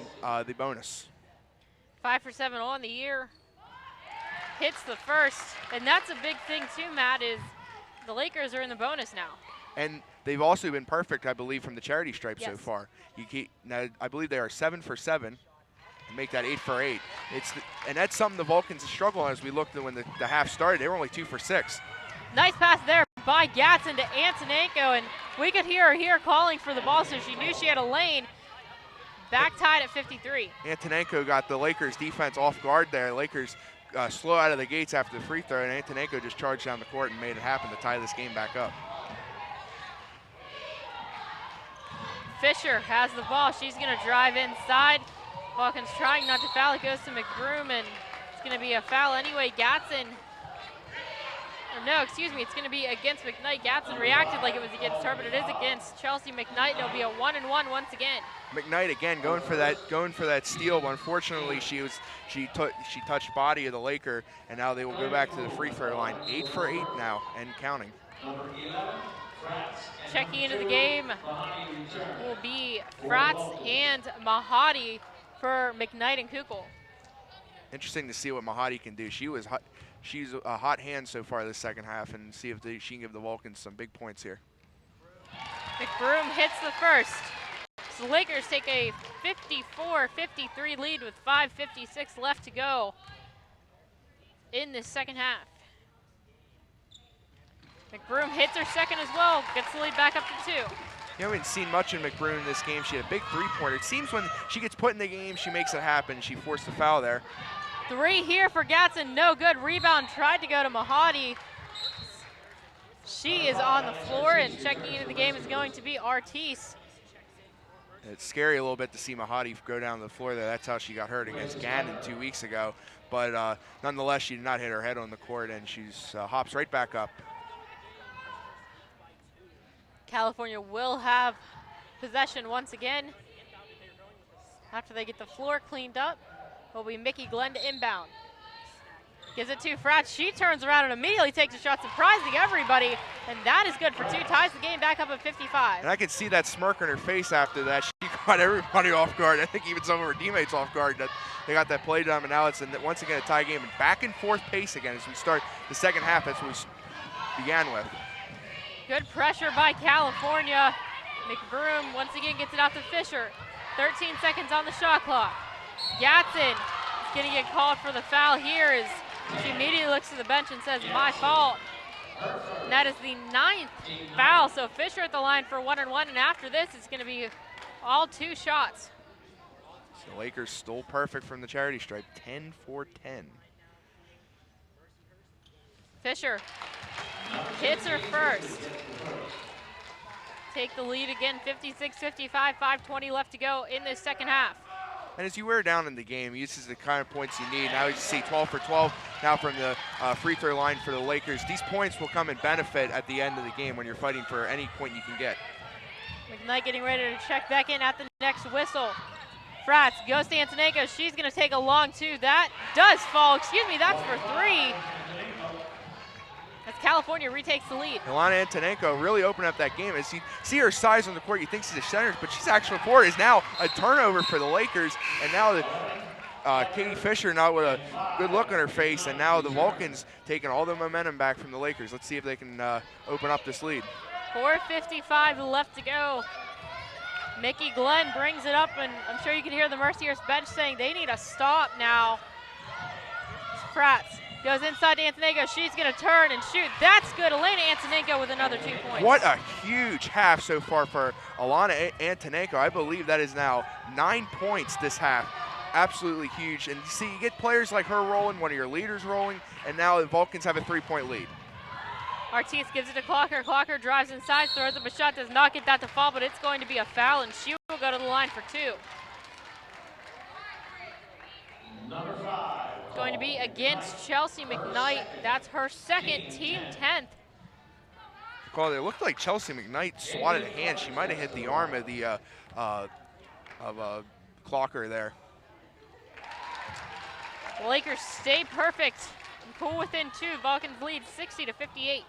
the bonus. 5 for 7 on the year. Hits the first, and that's a big thing too, Matt, is the Lakers are in the bonus now. And they've also been perfect, I believe, from the charity stripe so Yes. far. Now, I believe they are 7 for 7. And make that 8 for 8. And that's something the Vulcans struggle on as we looked at when the half started. They were only 2 for 6. Nice pass there by Gatson to Antonenko, and we could hear her here calling for the ball, so she knew she had a lane. Back tied at 53. Antonenko got the Lakers defense off guard there. Lakers slow out of the gates after the free throw, and Antonenko just charged down the court and made it happen to tie this game back up. Fisher has the ball. She's going to drive inside. Vulcans trying not to foul. It goes to McBroom, and it's going to be a foul anyway. Gatson. No, excuse me, it's going to be against McKnight. Gatson reacted like it was against her, but it is against Chelsea McKnight. It'll be a 1-1 once again. McKnight again going for that steal. But unfortunately, she touched body of the Laker, and now they will go back to the free throw line. 8 for 8 now and counting. Checking into the game will be Fratz and Mahadi for McKnight and Kukul. Interesting to see what Mahadi can do. She's a hot hand so far this second half, and see if she can give the Vulcans some big points here. McBroom hits the first. So the Lakers take a 54-53 lead with 5:56 left to go in this second half. McBroom hits her second as well, gets the lead back up to 2. You haven't seen much in McBroom in this game. She had a big three-pointer. It seems when she gets put in the game, she makes it happen. She forced a foul there. 3 here for Gatson, no good. Rebound tried to go to Mahadi. She is on the floor, and checking into the game is going to be Artis. It's scary a little bit to see Mahadi go down the floor there. That's how she got hurt against Gannon 2 weeks ago. But nonetheless, she did not hit her head on the court, and she's hops right back up. California will have possession once again. After they get the floor cleaned up, will be Mickey Glenn to inbound. Gives it to Fratz. She turns around and immediately takes a shot, surprising everybody, and that is good for 2. Ties the game back up at 55. And I could see that smirk on her face after that. She caught everybody off guard. I think even some of her teammates off guard. That they got that play done, and now it's once again a tie game and back and forth pace again as we start the second half. That's what we began with. Good pressure by California. McBroom once again gets it out to Fisher. 13 seconds on the shot clock. Gatson is going to get called for the foul here as she immediately looks to the bench and says, my fault. And that is the 9th foul. So Fisher at the line for 1-1, and after this, it's going to be all 2 shots. So Lakers stole perfect from the charity stripe, 10 for 10. Fisher hits her first. Take the lead again, 56-55, 5:20 left to go in this second half. And as you wear down in the game, this is the kind of points you need. Now you see 12 for 12 now from the free throw line for the Lakers. These points will come and benefit at the end of the game when you're fighting for any point you can get. McKnight getting ready to check back in at the next whistle. Fratz goes to Antonenko. She's going to take a long two. That does fall. Excuse me, that's for three. As California retakes the lead. Ilana Antonenko really opened up that game. As you see her size on the court, you think she's a center, but she's actually forward. Is now a turnover for the Lakers, and now the Katie Fisher not with a good look on her face, and now the Vulcans taking all the momentum back from the Lakers. Let's see if they can open up this lead. 4:55 left to go. Mickey Glenn brings it up, and I'm sure you can hear the Mercyhurst bench saying they need a stop now. Fratz goes inside to Antonenko. She's going to turn and shoot. That's good. Elena Antonenko with another 2 points. What a huge half so far for Ilana Antonenko. I believe that is now 9 points this half. Absolutely huge. And you see, you get players like her rolling, one of your leaders rolling, and now the Vulcans have a 3-point lead. Ortiz gives it to Clocker. Clocker drives inside, throws up a shot, does not get that to fall, but it's going to be a foul, and she will go to the line for 2. Number 5. Going to be against Chelsea McKnight. That's her second, team 10th. It looked like Chelsea McKnight swatted a hand. She might have hit the arm of the Clocker there. The Lakers stay perfect and pull within 2. Vulcans lead 60-58.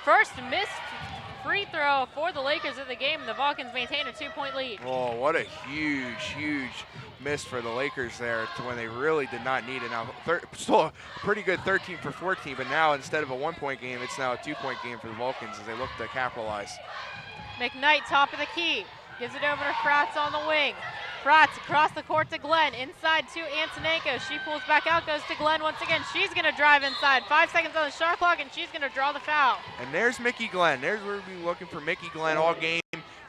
First missed free throw for the Lakers of the game. The Vulcans maintain a 2-point lead. Oh, what a huge, huge miss for the Lakers there to when they really did not need it. Now, still a pretty good 13 for 14, but now instead of a 1-point game, it's now a 2-point game for the Vulcans as they look to capitalize. McKnight, top of the key, gives it over to Fratz on the wing. Fratz across the court to Glenn, inside to Antonenko. She pulls back out, goes to Glenn once again. She's going to drive inside. 5 seconds on the shot clock, and she's going to draw the foul. And there's Mickey Glenn. There's where we've been looking for Mickey Glenn all game.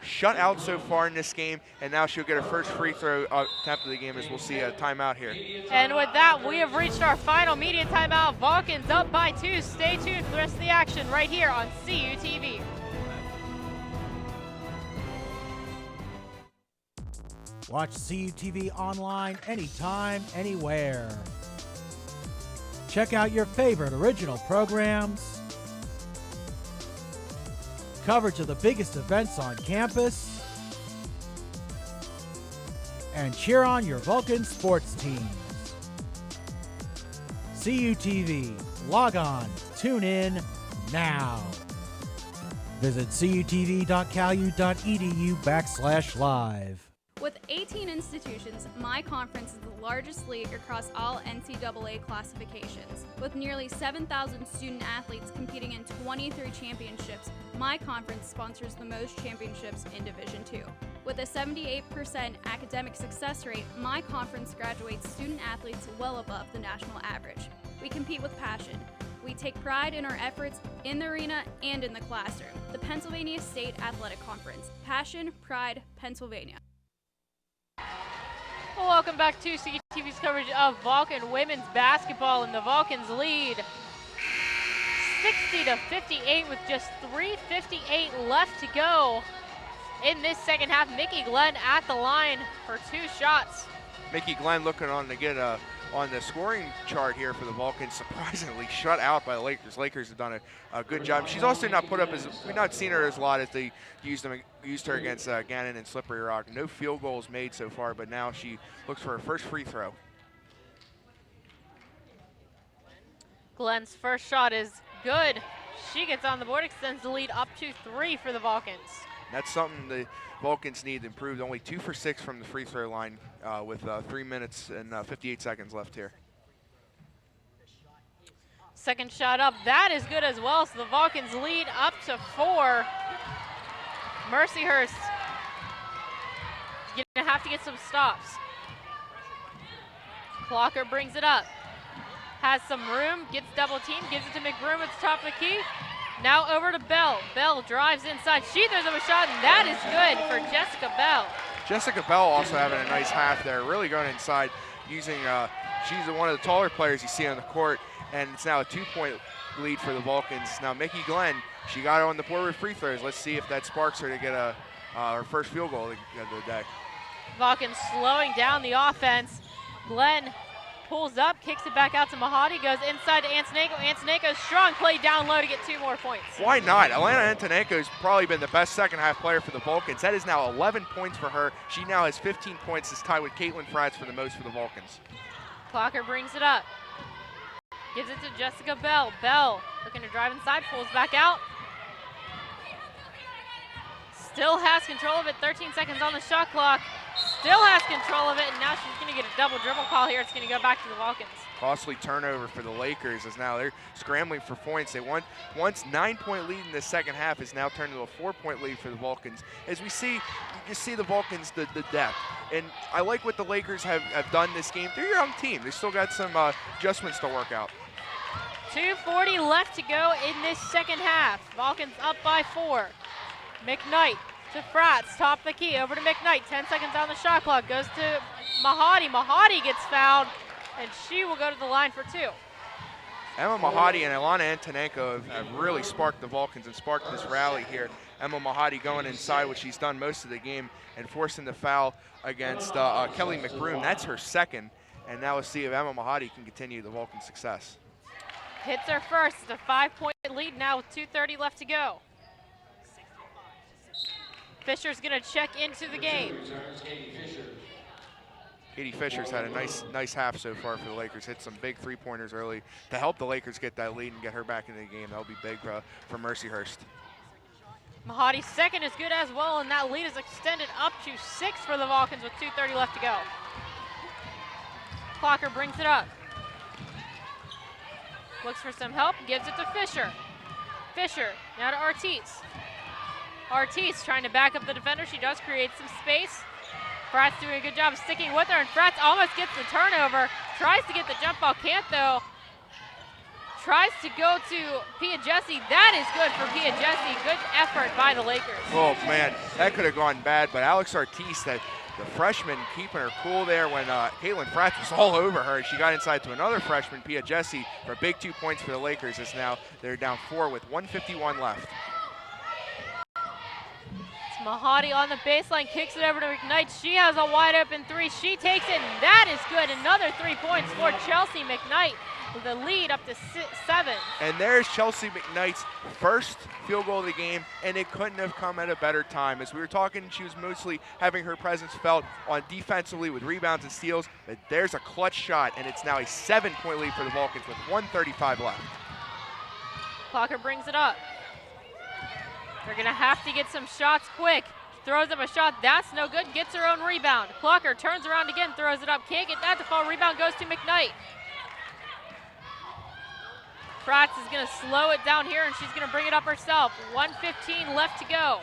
Shut out so far in this game, and now she'll get her first free throw attempt of the game as we'll see a timeout here. And with that, we have reached our final media timeout. Vulcans up by 2. Stay tuned for the rest of the action right here on CUTV. Watch CUTV online anytime, anywhere. Check out your favorite original programs, coverage of the biggest events on campus, and cheer on your Vulcan sports teams. CUTV. Log on. Tune in now. Visit cutv.calu.edu/live. With 18 institutions, my conference is the largest league across all NCAA classifications. With nearly 7,000 student athletes competing in 23 championships, my conference sponsors the most championships in Division II. With a 78% academic success rate, my conference graduates student athletes well above the national average. We compete with passion. We take pride in our efforts in the arena and in the classroom. The Pennsylvania State Athletic Conference. Passion, pride, Pennsylvania. Well, welcome back to CUTV's coverage of Vulcan women's basketball, and the Vulcans lead 60-58 with just 3:58 left to go in this second half. Mickey Glenn at the line for 2 shots. Mickey Glenn looking on to get on the scoring chart here for the Vulcans, surprisingly shut out by the Lakers. Lakers have done a good job. She's also not put up as, we've not seen her as a lot as they used her against Gannon and Slippery Rock. No field goals made so far, but now she looks for her first free throw. Glenn's first shot is good. She gets on the board, extends the lead up to 3 for the Vulcans. That's something the Vulcans need to improve. Only 2 for 6 from the free throw line with 3 minutes and 58 seconds left here. Second shot up, that is good as well, so the Vulcans lead up to 4. Mercyhurst gonna have to get some stops. Clocker brings it up, has some room, gets double teamed, gives it to McBroom at the top of the key. Now over to Bell. Bell drives inside. She throws up a shot, and that is good for Jessica Bell. Jessica Bell also having a nice half there, really going inside, using, she's one of the taller players you see on the court, and it's now a 2-point lead for the Vulcans. Now Mickey Glenn, she got her on the board with free throws. Let's see if that sparks her to get her first field goal of the day. Vulcans slowing down the offense. Glenn pulls up, kicks it back out to Mahadi, goes inside to Antonenko. Antonenko, strong play down low to get 2 more points. Why not? Alana Antonenko's probably been the best second half player for the Vulcans. That is now 11 points for her. She now has 15 points. Is tied with Caitlin Fratz for the most for the Vulcans. Clocker brings it up. Gives it to Jessica Bell. Bell looking to drive inside, pulls back out. Still has control of it, 13 seconds on the shot clock. Still has control of it, and now she's gonna get a double dribble call here. It's gonna go back to the Vulcans. Costly turnover for the Lakers as now they're scrambling for points. They once 9-point lead in the second half is now turned into a 4-point lead for the Vulcans. As we see, you can see the Vulcans, the depth. And I like what the Lakers have done this game. They're a young team. They still got some adjustments to work out. 2:40 left to go in this second half. Vulcans up by 4. McKnight to Fratz, top of the key, over to McKnight. 10 seconds on the shot clock, goes to Mahadi. Mahadi gets fouled, and she will go to the line for 2. Emma Mahadi and Alana Antonenko have really sparked the Vulcans and sparked this rally here. Emma Mahadi going inside, what she's done most of the game, and forcing the foul against Kelly McBroom. That's her second, and now let's see if Emma Mahadi can continue the Vulcan success. Hits her first. It's a 5-point lead now with 2:30 left to go. Fisher's gonna check into the game. Katie Fisher's had a nice half so far for the Lakers. Hit some big 3-pointers early to help the Lakers get that lead and get her back into the game. That'll be big for Mercyhurst. Mahadi's second is good as well, and that lead is extended up to 6 for the Vulcans with 2:30 left to go. Clocker brings it up. Looks for some help, gives it to Fisher. Fisher, now to Ortiz. Ortiz trying to back up the defender. She does create some space. Fratz doing a good job of sticking with her, and Fratz almost gets the turnover. Tries to get the jump ball, can't though. Tries to go to Pia Jesse. That is good for Pia Jesse. Good effort by the Lakers. Oh man, that could have gone bad, but Alex Ortiz, the freshman, keeping her cool there when Caitlin Fratz was all over her. She got inside to another freshman, Pia Jesse, for a big 2 points for the Lakers. As now they're down 4 with 1:51 left. Mahadi on the baseline, kicks it over to McKnight. She has a wide open 3. She takes it, and that is good. Another 3 points for Chelsea McKnight with the lead up to 7. And there's Chelsea McKnight's first field goal of the game, and it couldn't have come at a better time. As we were talking, she was mostly having her presence felt on defensively with rebounds and steals, but there's a clutch shot, and it's now a 7-point lead for the Vulcans with 1:35 left. Clocker brings it up. They're gonna have to get some shots quick. Throws up a shot, that's no good, gets her own rebound. Clocker turns around again, throws it up, can't get that to fall. Rebound goes to McKnight. Fratz is gonna slow it down here, and she's gonna bring it up herself. 1:15 left to go.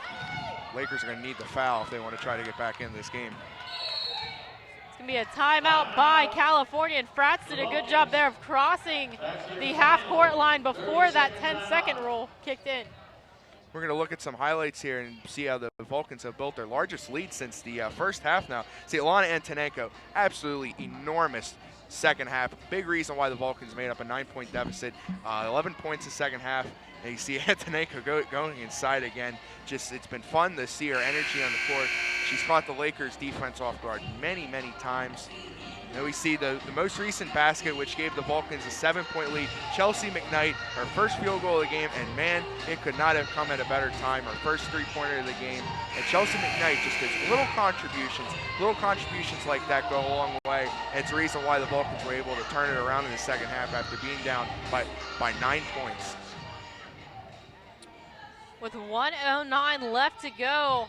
Lakers are gonna need the foul if they want to try to get back in this game. It's gonna be a timeout by California, and Fratz did a good job there of crossing the half-court line before that 10-second rule kicked in. We're going to look at some highlights here and see how the Vulcans have built their largest lead since the first half now. See, Alana Antonenko, absolutely enormous second half. Big reason why the Vulcans made up a 9-point deficit. 11 points the second half. And you see Antonenko going inside again. Just, it's been fun to see her energy on the court. She's caught the Lakers defense off guard many, many times. And we see the most recent basket, which gave the Vulcans a 7-point lead. Chelsea McKnight, her first field goal of the game, and man, it could not have come at a better time. Her first 3-pointer of the game. And Chelsea McKnight just does little contributions like that go a long way. And it's the reason why the Vulcans were able to turn it around in the second half after being down by 9 points. With 1:09 left to go,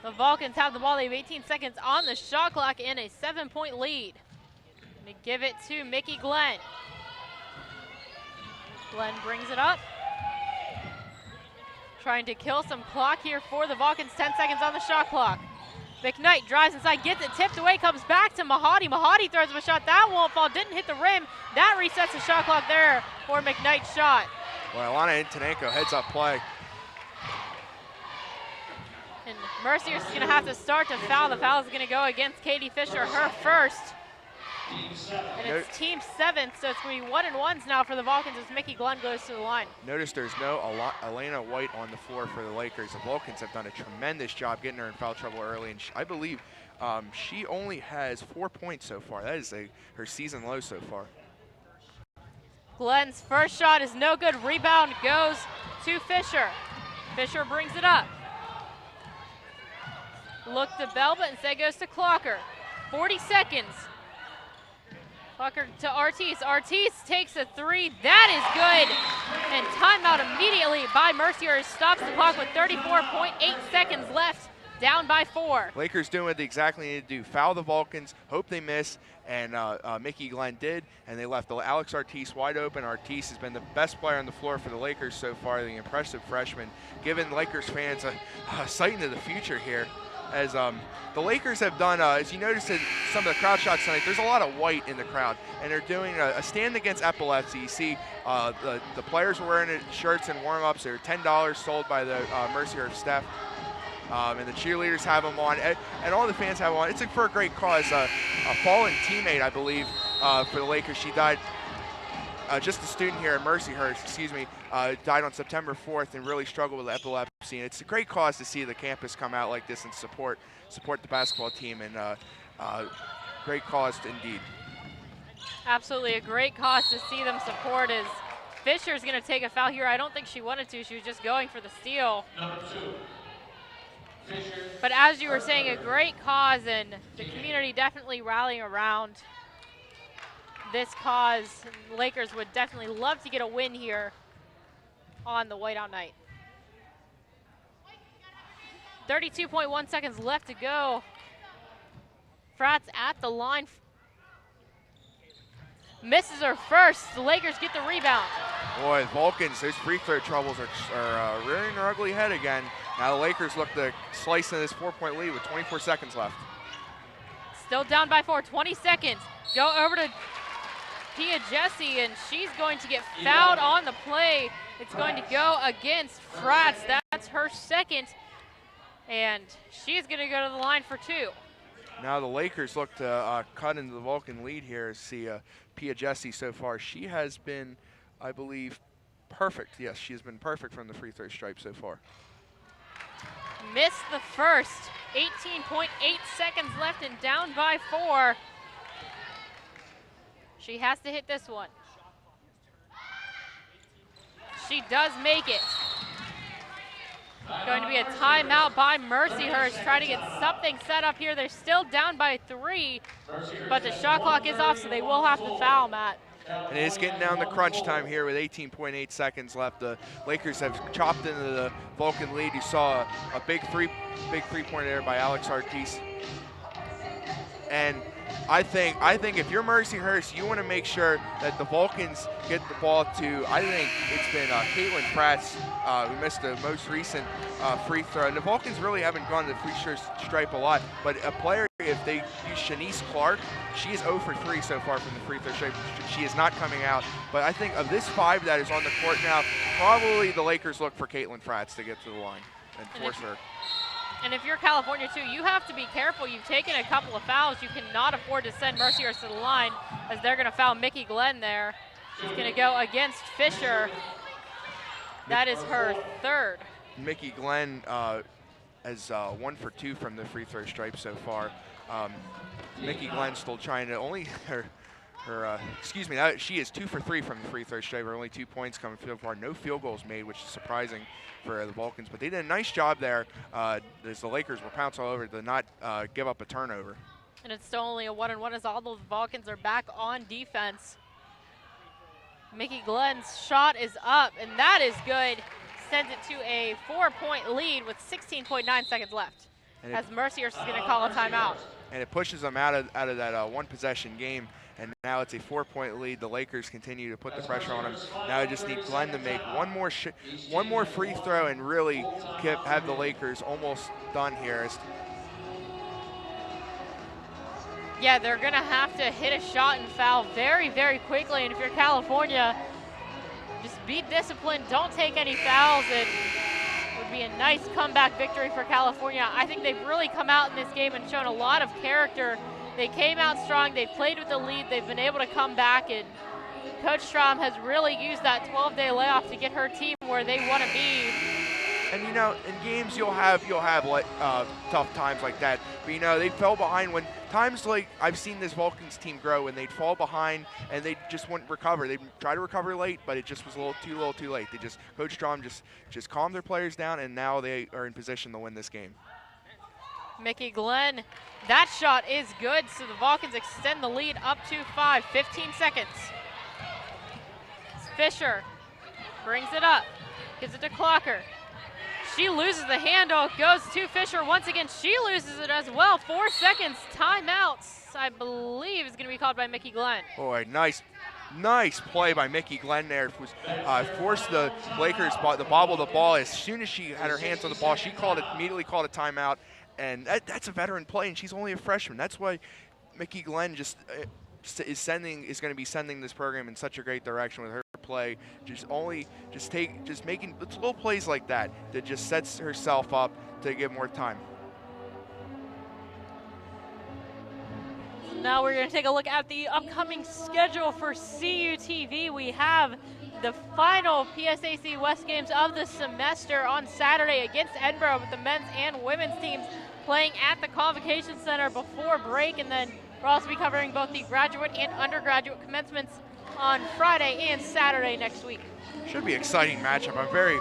the Vulcans have the ball. They have 18 seconds on the shot clock and a 7-point lead. Gonna give it to Mickey Glenn. Glenn brings it up. Trying to kill some clock here for the Vulcans. 10 seconds on the shot clock. McKnight drives inside, gets it tipped away, comes back to Mahadi. Mahadi throws up a shot. That won't fall, didn't hit the rim. That resets the shot clock there for McKnight's shot. Well, Alana Antonenko heads up play. And Mercyhurst is going to have to start to foul. The foul is going to go against Katie Fisher, her first. And it's team 7, so it's going to be 1-1s now for the Vulcans as Mickey Glenn goes to the line. Notice there's no Elena White on the floor for the Lakers. The Vulcans have done a tremendous job getting her in foul trouble early, and I believe she only has 4 points so far. That is her season low so far. Glenn's first shot is no good. Rebound goes to Fisher. Fisher brings it up. Look to Belba, instead goes to Clocker. 40 seconds. Clocker to Ortiz. Ortiz takes a 3. That is good. And timeout immediately by Mercyhurst. Stops the clock with 34.8 seconds left. Down by 4. Lakers doing what they exactly need to do. Foul the Vulcans, hope they miss, and Mickey Glenn did, and they left Alex Ortiz wide open. Ortiz has been the best player on the floor for the Lakers so far, the impressive freshman, giving Lakers fans a sight into the future here. As the Lakers have done, as you notice in some of the crowd shots tonight, there's a lot of white in the crowd, and they're doing a stand against epilepsy. You see the players are wearing shirts and warm-ups. They're $10 sold by the Mercyhurst staff. And the cheerleaders have them on, and all the fans have them on. It's for a great cause. A fallen teammate, I believe, for the Lakers. She died, just a student here at Mercyhurst, died on September 4th and really struggled with epilepsy. And it's a great cause to see the campus come out like this and support the basketball team, and great cause indeed. Absolutely a great cause to see them support. As Fisher's going to take a foul here. I don't think she wanted to. She was just going for the steal. Number 2. But as you were saying, a great cause, and the community definitely rallying around this cause. Lakers would definitely love to get a win here on the whiteout night. 32.1 seconds left to go. Fratz at the line. Misses her first. The Lakers get the rebound. Boy, Vulcans, those free throw troubles are rearing their ugly head again. Now the Lakers look to slice in this 4-point lead with 24 seconds left. Still down by 4, 20 seconds. Go over to Pia Jesse, and she's going to get fouled on the play. It's going to go against Fratz. That's her second, and she's going to go to the line for 2. Now the Lakers look to cut into the Vulcan lead here. See Pia Jesse so far. She has been, I believe, perfect. Yes, she has been perfect from the free throw stripe so far. Missed the first. 18.8 seconds left and down by 4. She has to hit this one. She does make it. Going to be a timeout by Mercyhurst, trying to get something set up here. They're still down by 3, but the shot clock is off, so they will have to foul, Matt. And it is getting down to crunch time here with 18.8 seconds left. The Lakers have chopped into the Vulcan lead. You saw a big three-pointer there by Alex Ortiz. And I think if you're Mercyhurst, you want to make sure that the Vulcans get the ball to, I think it's been Caitlin Fratz who missed the most recent free throw. And the Vulcans really haven't gone to the free throw stripe a lot, but a player, if they use Shanice Clark, she is 0 for 3 so far from the free throw stripe. She is not coming out. But I think of this 5 that is on the court now, probably the Lakers look for Caitlin Fratz to get to the line and force her. And if you're California too, you have to be careful. You've taken a couple of fouls. You cannot afford to send Mercyhurst to the line, as they're going to foul Mickey Glenn there. She's going to go against Fisher. That is her 3rd. Mickey Glenn has 1 for 2 from the free throw stripe so far. Mickey Glenn still trying to only she is 2 for 3 from the free throw stripe. Only 2 points coming so far. No field goals made, which is surprising for the Vulcans, but they did a nice job there as the Lakers were pounced all over to not give up a turnover. And it's still only a 1-1 as all the Vulcans are back on defense. Mickey Glenn's shot is up, and that is good. Sends it to a 4-point lead with 16.9 seconds left, as Mercyhurst is going to call a timeout. And it pushes them out of that one-possession game. And now it's a 4-point lead. The Lakers continue to put the pressure on them. Now they just need Glenn to make one more free throw and really have the Lakers almost done here. Yeah, they're going to have to hit a shot and foul very, very quickly. And if you're California, just be disciplined. Don't take any fouls. And it would be a nice comeback victory for California. I think they've really come out in this game and shown a lot of character. They came out strong. They played with the lead. They've been able to come back, and Coach Strom has really used that 12-day layoff to get her team where they want to be. And you know, in games you'll have like tough times like that. But you know, they fell behind when times like I've seen this Vulcans team grow, and they'd fall behind and they just wouldn't recover. They'd try to recover late, but it just was a little too late. Coach Strom just calmed their players down, and now they are in position to win this game. Mickey Glenn, that shot is good, so the Vulcans extend the lead up to 5, 15 seconds. Fisher brings it up, gives it to Clocker. She loses the handle, goes to Fisher once again. She loses it as well. 4 seconds, timeouts, I believe is going to be called by Mickey Glenn. Boy, nice play by Mickey Glenn there. Forced the Lakers to bobble the ball. As soon as she had her hands on the ball, she immediately called a timeout. And that's a veteran play, and she's only a freshman. That's why Mickey Glenn is going to be sending this program in such a great direction with her play. Just making little plays like that just sets herself up to get more time. Now we're going to take a look at the upcoming schedule for CUTV. We have the final PSAC West games of the semester on Saturday against Edinburgh, with the men's and women's teams playing at the Convocation Center before break, and then we'll also be covering both the graduate and undergraduate commencements on Friday and Saturday next week. Should be an exciting matchup. I'm very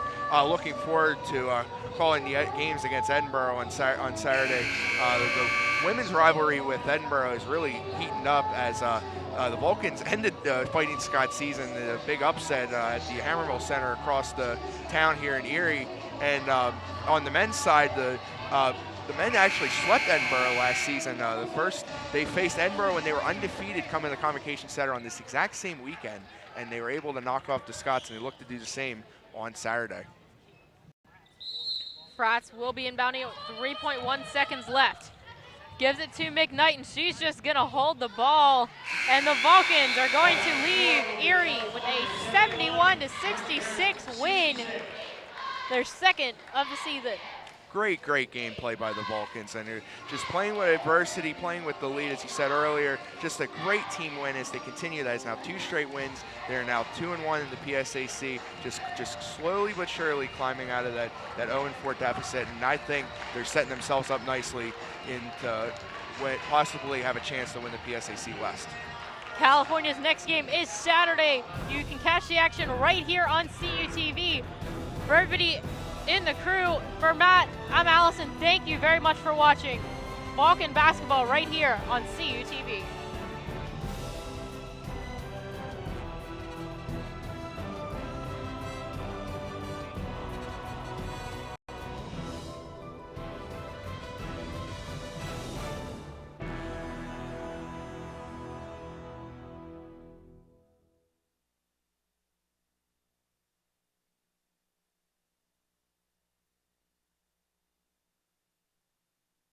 looking forward to calling the games against Edinburgh on Saturday. The women's rivalry with Edinburgh is really heating up as the Vulcans ended Fighting Scots season in a big upset at the Hammermill Center across the town here in Erie. And on the men's side, the men actually swept Edinburgh last season. They faced Edinburgh when they were undefeated coming to the Convocation Center on this exact same weekend, and they were able to knock off the Scots, and they look to do the same on Saturday. Frats will be inbounding with 3.1 seconds left. Gives it to McKnight, and she's just going to hold the ball. And the Vulcans are going to leave Erie with a 71-66 win. Their second of the season. Great gameplay by the Vulcans, and they're just playing with adversity, playing with the lead, as you said earlier. Just a great team win as they continue. That is now 2 straight wins. They're now 2-1 in the PSAC, just slowly but surely climbing out of that 0-4 deficit. And I think they're setting themselves up nicely to possibly have a chance to win the PSAC West. California's next game is Saturday. You can catch the action right here on CUTV. For everybody in the crew, for Matt, I'm Allison. Thank you very much for watching Vulcan basketball right here on CUTV.